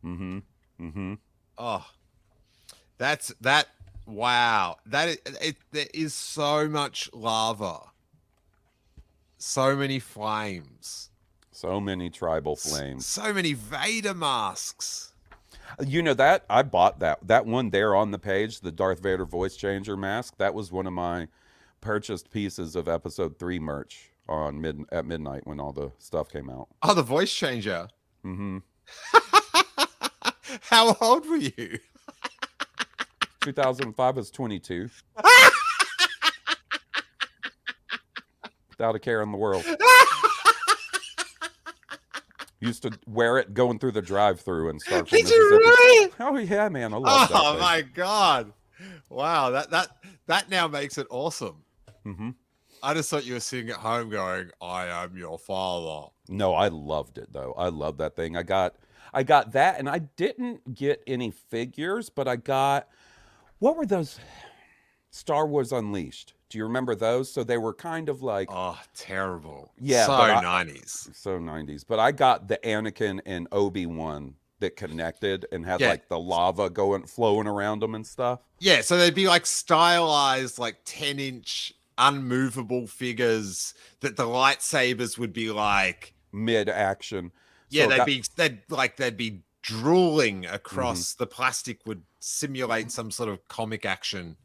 Mm-hmm. Mm-hmm. Oh, that. Wow. There is so much lava. So many flames. So many tribal flames. So many Vader masks. You know that I bought that one there on the page, the Darth Vader voice changer mask. That was one of my purchased pieces of Episode 3 merch at midnight when all the stuff came out. Oh, the voice changer. Mm-hmm. How old were you? 2005 was 22. Without a care in the world. Used to wear it going through the drive-through and start from Did Mississippi. you really? Oh yeah, man, I love that. Oh thing. my god! Wow, that now makes it awesome. Mm-hmm. I just thought you were sitting at home going, "I am your father." No, I loved it though. I love that thing. I got that, and I didn't get any figures, but I got what were those? Star Wars Unleashed. Do you remember those? So they were kind of like Oh, terrible. Yeah, so but 90s. so 90s. But I got the Anakin and Obi-Wan that connected and had Yeah. like the lava flowing around them and stuff. Yeah, so they'd be like stylized, like 10-inch unmovable figures that the lightsabers would be like. Mid-action. Yeah, So they'd be drooling across the plastic would simulate some sort of comic action.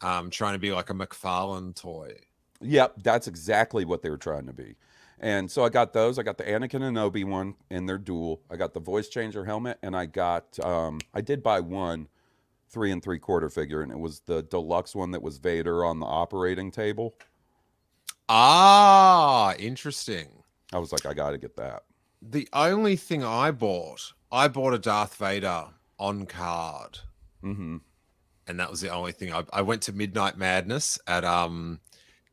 Trying to be like a McFarlane toy. Yep, that's exactly what they were trying to be. And so I got those. I got the Anakin and Obi-Wan in their duel. I got the voice changer helmet, and I got I did buy one 3 3/4 figure, and it was the deluxe one that was Vader on the operating table. Ah, interesting. I was like, I got to get that. The only thing I bought a Darth Vader on card. Mm-hmm. And that was the only thing. I went to Midnight Madness at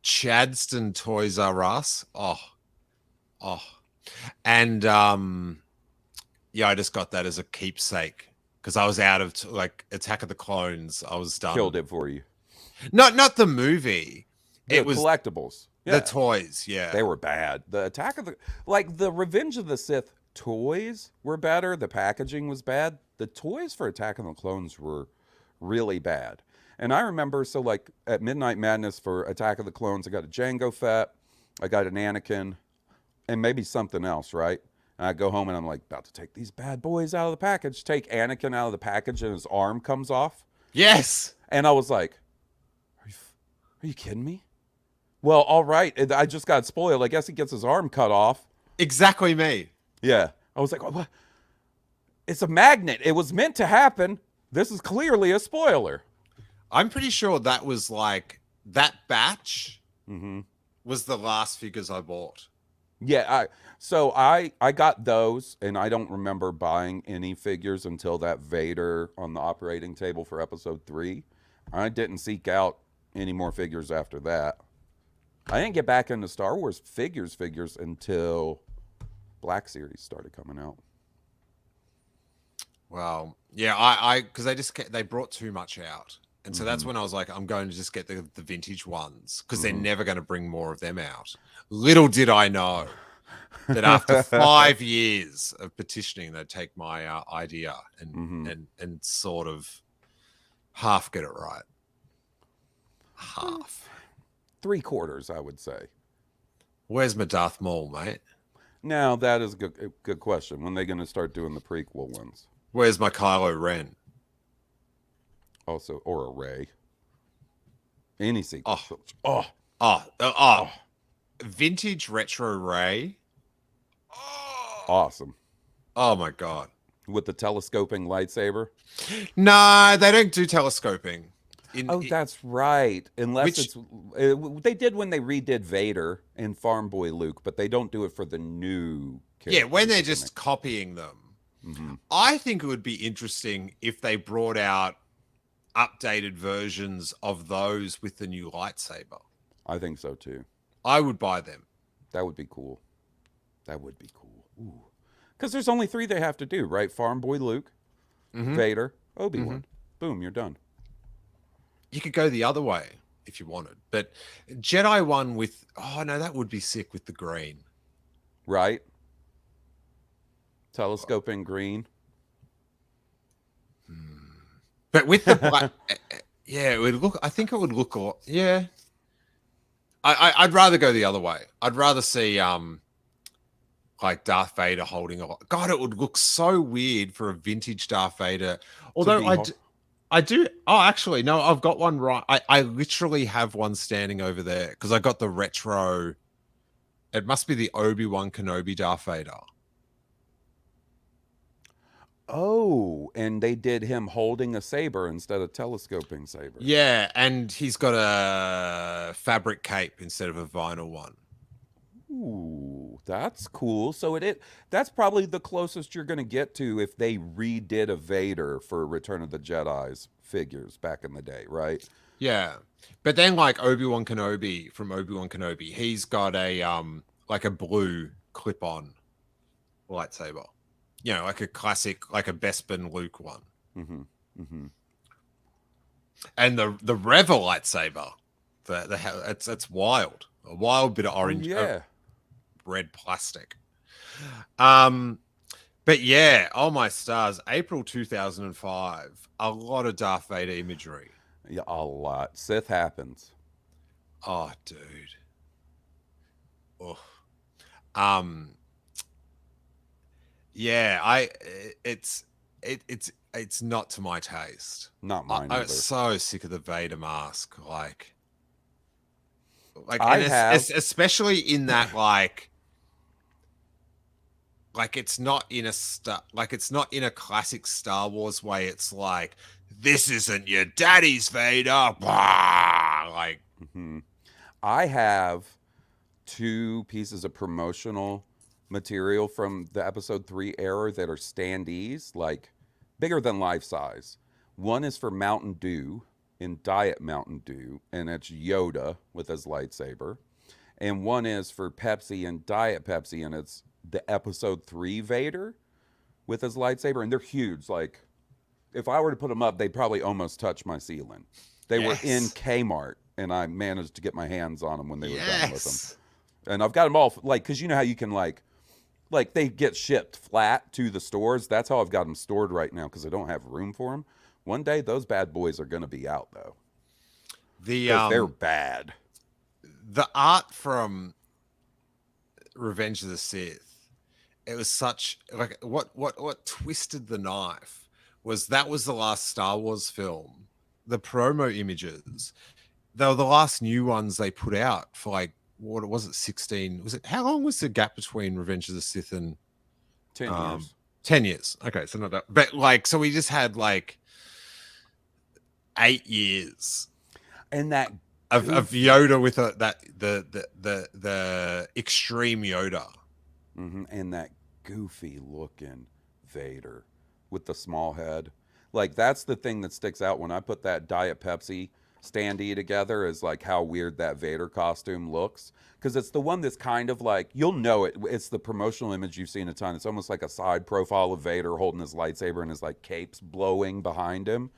Chadston Toys R Us. Oh. And yeah, I just got that as a keepsake because I was out of Attack of the Clones. I was done. Killed it for you. Not the movie. The It was collectibles. the Yeah. toys. Yeah. They were bad. The the Revenge of the Sith toys were better. The packaging was bad. The toys for Attack of the Clones were really bad. And I remember, so like at Midnight Madness for Attack of the Clones, I got a Jango Fett, I got an Anakin, and maybe something else, right? And I go home and I'm like, about to take these bad boys out of the package. Take Anakin out of the package and his arm comes off. Yes. And I was like, are you kidding me? Well, all right. I just got spoiled. I guess he gets his arm cut off. Exactly me. Yeah. I was like, what? It's a magnet. It was meant to happen. This is clearly a spoiler. I'm pretty sure that was like that batch Mm-hmm. was the last figures I bought. Yeah. I got those, and I don't remember buying any figures until that Vader on the operating table for Episode 3. I didn't seek out any more figures after that. I didn't get back into Star Wars figures until Black Series started coming out. Wow. Yeah, I because they brought too much out. And so that's when I was like, I'm going to just get the vintage ones because they're Mhm. never going to bring more of them out. Little did I know that after 5 years of petitioning, they'd take my idea and sort of half get it right. Half. 3/4, I would say. Where's my Darth Maul, mate? Now that is a good question. When they going to start doing the prequel ones? Where's my Kylo Ren? Also, or a Ray. Any sequel. Oh. Oh, Vintage retro Ray. awesome. Oh my god. With the telescoping lightsaber. No, they don't do telescoping. That's right. Unless Which- they did when they redid Vader and Farm Boy Luke, but they don't do it for the new Yeah, when characters they're that just copying them. make. I think it would be interesting if they brought out updated versions of those with the new lightsaber. I think so too. I would buy them. That would be cool. That would be cool. Ooh. Because there's only 3 they have to do, right? Farm Boy Luke, Vader, Obi-Wan. Boom, you're done. You could go the other way if you wanted, but Jedi one with that would be sick with the green. Right? Telescoping green. But with the black, yeah, it would look. I think it would look a lot. Yeah, I'd rather go the other way. I'd rather see like Darth Vader holding a lot. God, it would look so weird for a vintage Darth Vader. Although I do. Oh, actually, no, I've got one right. I literally have one standing over there because I got the retro. It must be the Obi-Wan Kenobi Darth Vader. Oh, and they did him holding a saber instead of telescoping saber. Yeah, and he's got a fabric cape instead of a vinyl one. Ooh, that's cool. So that's probably the closest you're going to get to if they redid a Vader for Return of the Jedi's figures back in the day, right? Yeah. But then like Obi-Wan Kenobi from Obi-Wan Kenobi, he's got a like a blue clip-on lightsaber. You know, like a classic, like a Bespin Luke one. And the Reva lightsaber, it's wild. A wild bit of orange, red plastic. But yeah, oh my stars, April 2005, a lot of Darth Vader imagery. Yeah, a lot. Sith happens. Oh, dude. Oh. Yeah, it's not to my taste. Not mine I'm either. so sick of the Vader mask. Like especially in that like it's not in a classic Star Wars way. It's like, this isn't your daddy's Vader. Blah! Like, I have 2 pieces of promotional material from the episode 3 era that are standees, like bigger than life size. One is for Mountain Dew in Diet Mountain Dew, and it's Yoda with his lightsaber. And one is for Pepsi and Diet Pepsi, and it's the episode 3 Vader with his lightsaber. And they're huge. Like, if I were to put them up, they'd probably almost touch my ceiling. They were in Kmart, and I managed to get my hands on them when they were done with them. And I've got them all, like, because you know how you can, like they get shipped flat to the stores. That's how I've got them stored right now because I don't have room for them. One day, those bad boys are going to be out, though. They're bad. The art from Revenge of the Sith, it was such, like, what twisted the knife was that was the last Star Wars film. The promo images, they were the last new ones they put out for, like, what was it, 16? Was it, how long was the gap between Revenge of the Sith and 10 years? 10 years. Okay, so not that, but like, so we just had like 8 years, and that of Yoda with the extreme Yoda, and that goofy looking Vader with the small head. Like, that's the thing that sticks out when I put that Diet Pepsi standee together, is like how weird that Vader costume looks, because it's the one that's kind of like, you'll know it's the promotional image you've seen a ton. It's almost like a side profile of Vader holding his lightsaber and his like capes blowing behind him.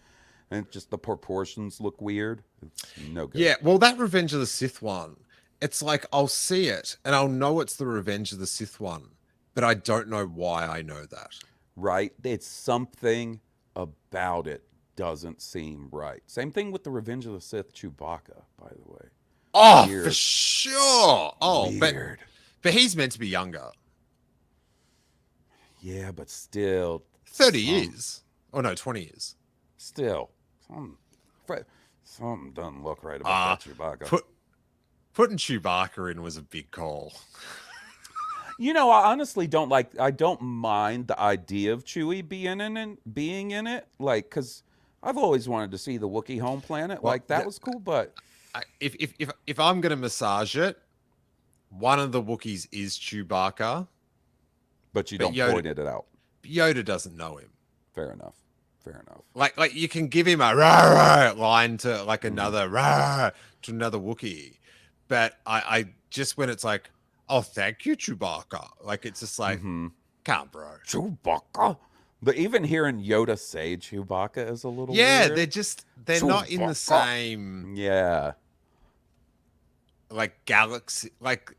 and just the proportions look weird. It's no good. Yeah, well, that Revenge of the Sith one, it's like I'll see it and I'll know it's the Revenge of the Sith one, but I don't know why I know that. Right? It's something about it doesn't seem right. Same thing with the Revenge of the Sith Chewbacca, by the way. Oh, for Weird. sure. Oh, Weird. but he's meant to be younger. Yeah, but still 30 years. Oh no, 20 years. Still, something doesn't look right about that Chewbacca. Putting Chewbacca in was a big call. You know, I honestly don't like. I don't mind the idea of Chewie being in it, like, because I've always wanted to see the Wookiee home planet. Well, Like that was cool, but if I'm gonna massage it, one of the Wookiees is Chewbacca. but you But don't Yoda- point it out. Yoda doesn't know him. Fair enough. Fair enough. Like you can give him a rah, rah line to like another rah to another Wookiee, but I just when it's like, oh, thank you, Chewbacca. Like it's just like, can't, bro. Chewbacca. But even hearing Yoda say Chewbacca is a little Yeah, weird. they're not in the Chewbacca. same Yeah. like galaxy. Like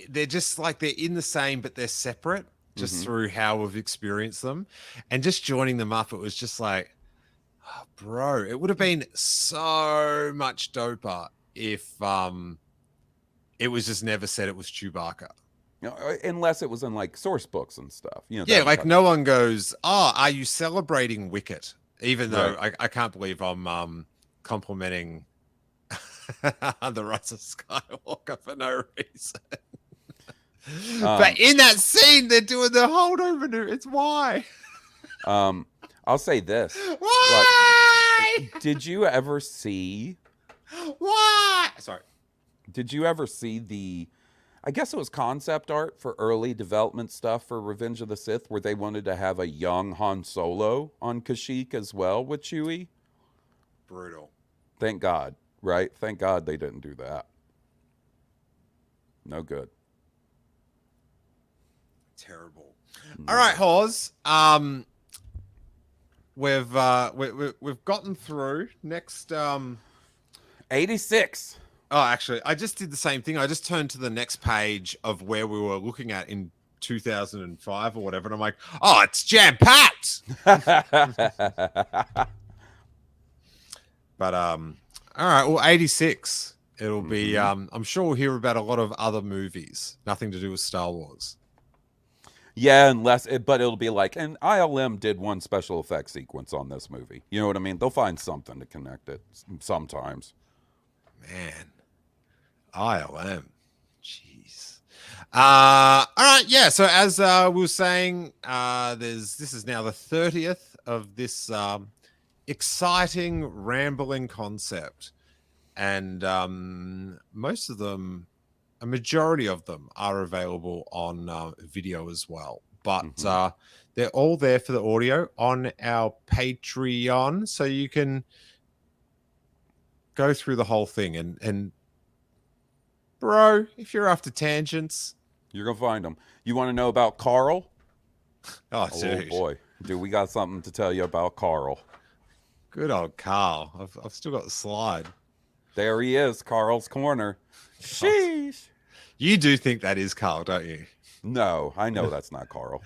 they're just like they're in the same, but they're separate. Just through how we've experienced them, and just joining them up, it was just like, oh, bro, it would have been so much doper if it was just never said it was Chewbacca. You know, unless it was in like source books and stuff. You know. Yeah, that'd be like kinda- no one goes, oh, are you celebrating Wicket? Even though I can't believe I'm complimenting the Rise of Skywalker for no reason. But in that scene, they're doing the holdover maneuver. It's why. I'll say this. Why? Did you ever see? Why? Sorry. Did you ever see the? I guess it was concept art for early development stuff for Revenge of the Sith, where they wanted to have a young Han Solo on Kashyyyk as well with Chewie. Brutal. Thank God, right? Thank God they didn't do that. No good. Terrible. All right, Hawes. We've gotten through next 86. Oh, actually, I just did the same thing. I just turned to the next page of where we were looking at in 2005 or whatever, and I'm like, oh, it's jam packed. But all right, well, 86. It'll be I'm sure we'll hear about a lot of other movies, nothing to do with Star Wars. Yeah, but it'll be like, and ILM did one special effects sequence on this movie. You know what I mean? They'll find something to connect it sometimes. Man, ILM. Jeez. All right, yeah. So as we were saying, this is now the 30th of this exciting rambling concept, and most of them. A majority of them are available on video as well, but they're all there for the audio on our Patreon, so you can go through the whole thing. And bro, if you're after tangents, you're gonna find them. You want to know about Carl? Oh, Oh boy, dude, we got something to tell you about Carl. Good old Carl. I've still got the slide. There he is, Carl's corner. Sheesh. You do think that is Carl, don't you? No, I know that's not Carl.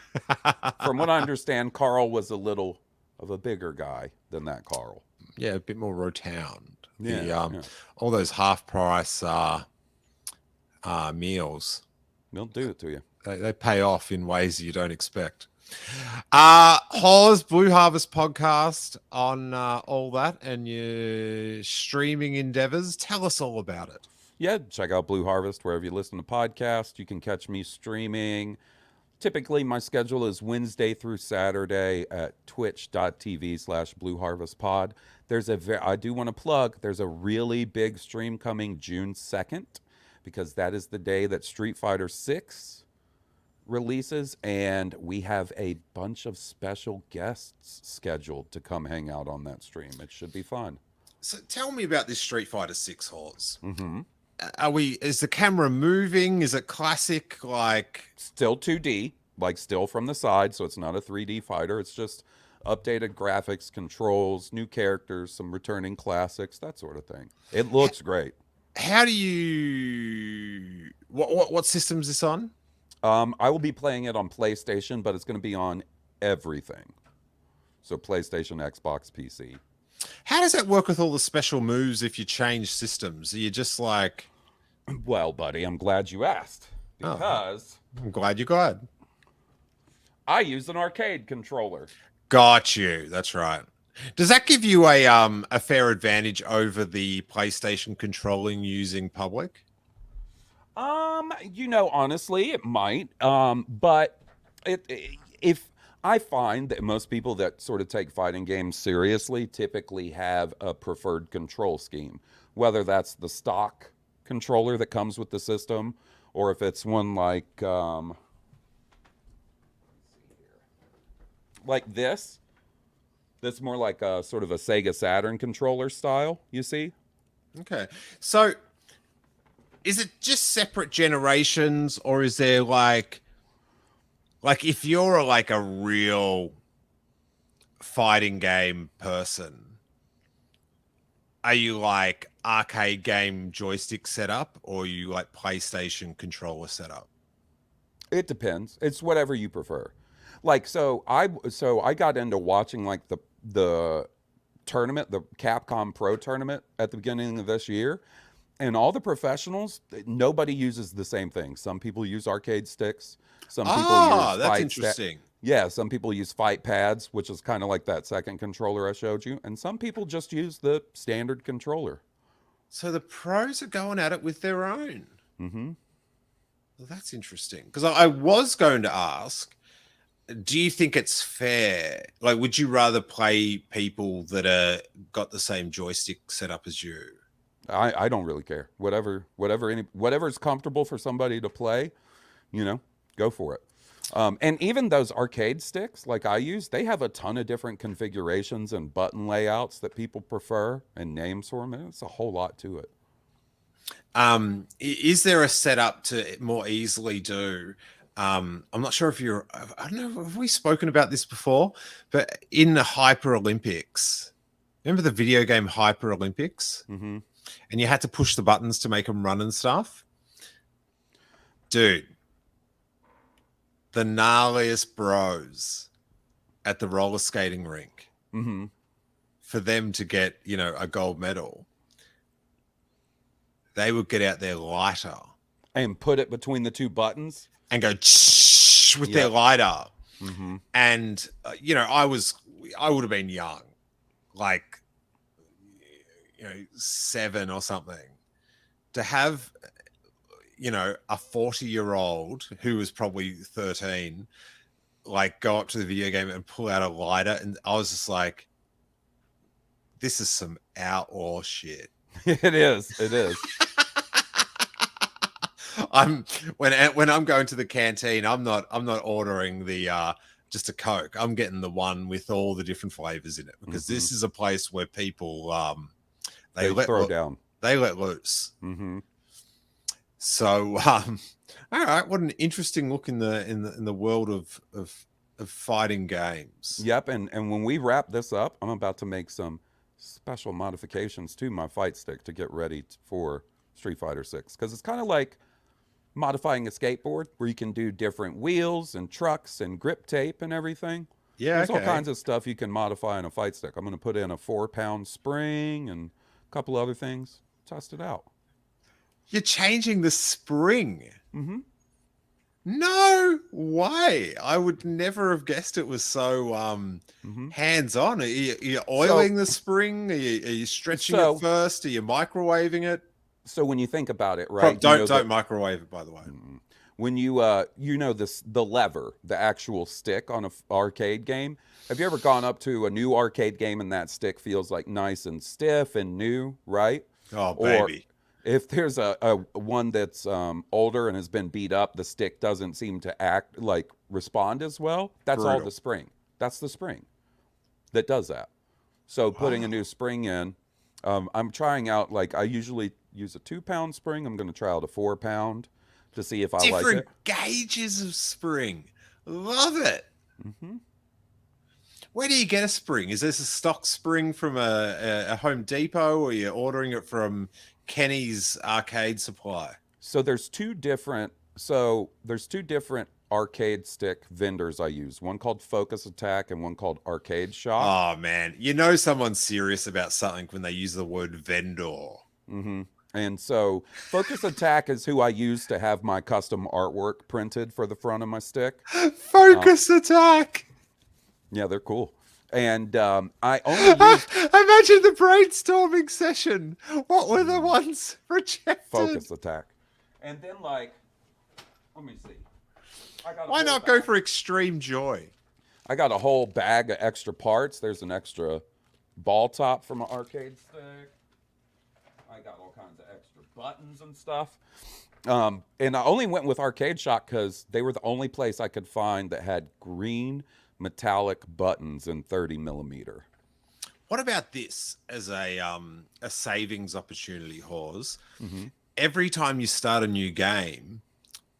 From what I understand, Carl was a little of a bigger guy than that Carl. Yeah, a bit more rotund. Yeah, All those half price meals. They'll do it to you. They pay off in ways you don't expect. Hawes Blue Harvest podcast on all that and your streaming endeavors. Tell us all about it. Yeah, check out Blue Harvest wherever you listen to podcasts. You can catch me streaming. Typically, my schedule is Wednesday through Saturday at twitch.tv/Blue Harvest Pod. I do want to plug, there's a really big stream coming June 2nd, because that is the day that Street Fighter 6 releases, and we have a bunch of special guests scheduled to come hang out on that stream. It should be fun. So tell me about this Street Fighter 6, Hawes. Is the camera moving? Is it classic, like still 2D, like still from the side, so it's not a 3D fighter. It's just updated graphics, controls, new characters, some returning classics, that sort of thing. It looks great. How do you? What system is this on? I will be playing it on PlayStation, but it's going to be on everything. So PlayStation, Xbox, PC. How does that work with all the special moves if you change systems? Are you just like, Well, buddy, I'm glad you asked because I'm glad you got. I use an arcade controller. Got you. That's right. Does that give you a fair advantage over the PlayStation controlling using public? Honestly, it might. But if I find that most people that sort of take fighting games seriously typically have a preferred control scheme, whether that's the stock controller that comes with the system, or if it's one like this. That's more like a sort of a Sega Saturn controller style, you see? Okay. So is it just separate generations, or is there like if you're like a real fighting game person, are you like arcade game joystick setup, or are you like PlayStation controller setup? It depends. It's whatever you prefer. Like so I got into watching like the tournament, the Capcom Pro tournament at the beginning of this year, and all the professionals, nobody uses the same thing. Some people use arcade sticks. Some people use That's interesting. yeah, some people use fight pads, which is kind of like that second controller I showed you, and some people just use the standard controller. So the pros are going at it with their own. Mm-hmm. Well, that's interesting. Because I was going to ask, do you think it's fair? Like, would you rather play people that are got the same joystick setup as you? I don't really care. Whatever's comfortable for somebody to play, go for it. And even those arcade sticks, like I use, they have a ton of different configurations and button layouts that people prefer and names for them. It's a whole lot to it. Is there a setup to more easily do? I'm not sure if I don't know, have we spoken about this before? But in the Hyper Olympics, remember the video game Hyper Olympics? Mm-hmm. And you had to push the buttons to make them run and stuff? Dude, the gnarliest bros at the roller skating rink, Mm-hmm. for them to get, a gold medal, they would get out their lighter And put it between the two buttons. and go with their lighter. Mm-hmm. And, I would have been young, like, 7 or something, to have, a 40-year-old who was probably 13, like go up to the video game and pull out a lighter. And I was just like, this is some outlaw shit. It is. It is. When I'm going to the canteen, I'm not ordering the just a Coke. I'm getting the one with all the different flavors in it, because this is a place where people they throw down. They let loose. Mm-hmm. So all right, what an interesting look in the world of fighting games. Yep, and when we wrap this up, I'm about to make some special modifications to my fight stick to get ready for Street Fighter 6, because it's kind of like modifying a skateboard where you can do different wheels and trucks and grip tape and everything. Yeah, There's all kinds of stuff you can modify on a fight stick. I'm going to put in a 4-pound spring and a couple other things. Test it out. You're changing the spring. Mm-hmm. No way. I would never have guessed it was so hands-on. Are you oiling the spring? Are you stretching it first? Are you microwaving it? So when you think about it, right? Don't microwave it, by the way. When you the lever, the actual stick on an arcade game. Have you ever gone up to a new arcade game and that stick feels like nice and stiff and new, right? Oh, baby. Or if there's a one that's older and has been beat up, the stick doesn't seem to respond as well. That's Brutal. all the spring. That's the spring that does that. So putting a new spring in, I'm trying out, like I usually use a 2-pound spring. I'm going to try out a 4-pound to see if I like it. Different gauges of spring. Love it. Mm-hmm. Where do you get a spring? Is this a stock spring from a Home Depot, or you're ordering it from Kenny's Arcade Supply? So there's two different arcade stick vendors I use. One called Focus Attack and one called Arcade Shock. Oh man, you know someone's serious about something when they use the word vendor. Mm-hmm. And so Focus Attack is who I use to have my custom artwork printed for the front of my stick. Focus Attack. Yeah, they're cool. And I only use Imagine the brainstorming session. What were the ones rejected? Focus Attack. And then, like, let me see. Why not go for Extreme Joy? I got a whole bag of extra parts. There's an extra ball top for my arcade stick. I got all kinds of extra buttons and stuff. And I only went with Arcade Shock because they were the only place I could find that had green metallic buttons in 30 millimeter. What about this as a savings opportunity, Hawes? Mm-hmm. Every time you start a new game,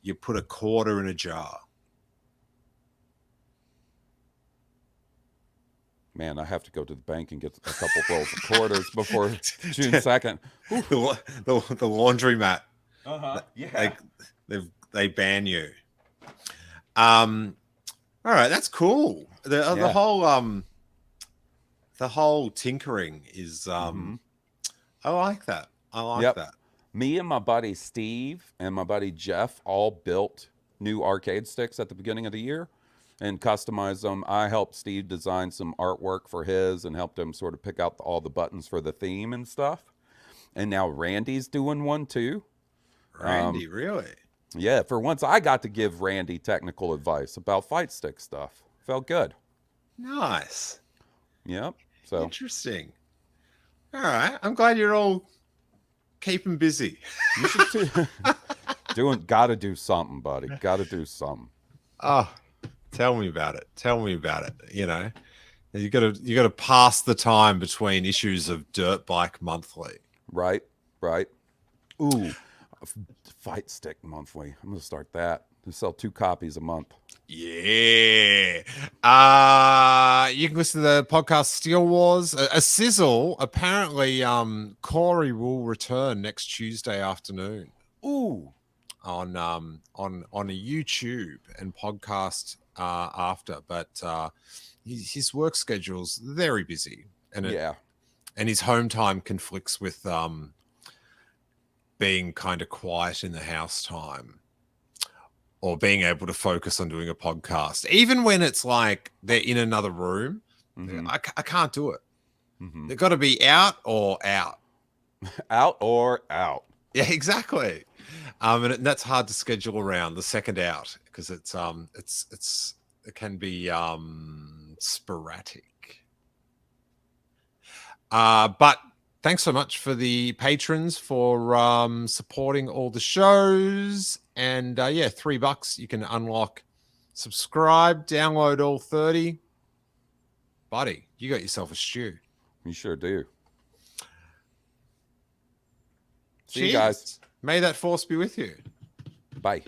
you put a quarter in a jar. Man, I have to go to the bank and get a couple rolls of quarters before June 2nd. The laundromat. Uh-huh. Yeah. They ban you. All right, that's cool. The whole tinkering is I like that. I like that. Me and my buddy Steve and my buddy Jeff all built new arcade sticks at the beginning of the year and customized them. I helped Steve design some artwork for his and helped him sort of pick out all the buttons for the theme and stuff. And now Randy's doing one too. Randy, really? Yeah, for once I got to give Randy technical advice about fight stick stuff. Felt good. Nice. Yep. So interesting. All right. I'm glad you're all keeping busy. You should gotta do something, buddy. Gotta do something. Oh, tell me about it. Tell me about it. You know, you gotta pass the time between issues of Dirt Bike Monthly. Right. Ooh, Fight Stick Monthly. I'm gonna start that. To sell 2 copies a month. Yeah. You can listen to the podcast Steele Wars. A sizzle. Apparently, Corey will return next Tuesday afternoon. Ooh. On a YouTube and podcast after, but his work schedule's very busy, and and his home time conflicts with being kind of quiet in the house time, or being able to focus on doing a podcast, even when it's like they're in another room. Mm-hmm. I can't do it. Mm-hmm. They've got to be out or out. Out or out. Yeah, exactly. And that's hard to schedule around the second out because it can be sporadic. But thanks so much for the patrons for supporting all the shows. And $3 you can unlock, subscribe, download all 30. Buddy, you got yourself a stew. You sure do. See Cheers. you guys. May that force be with you. Bye.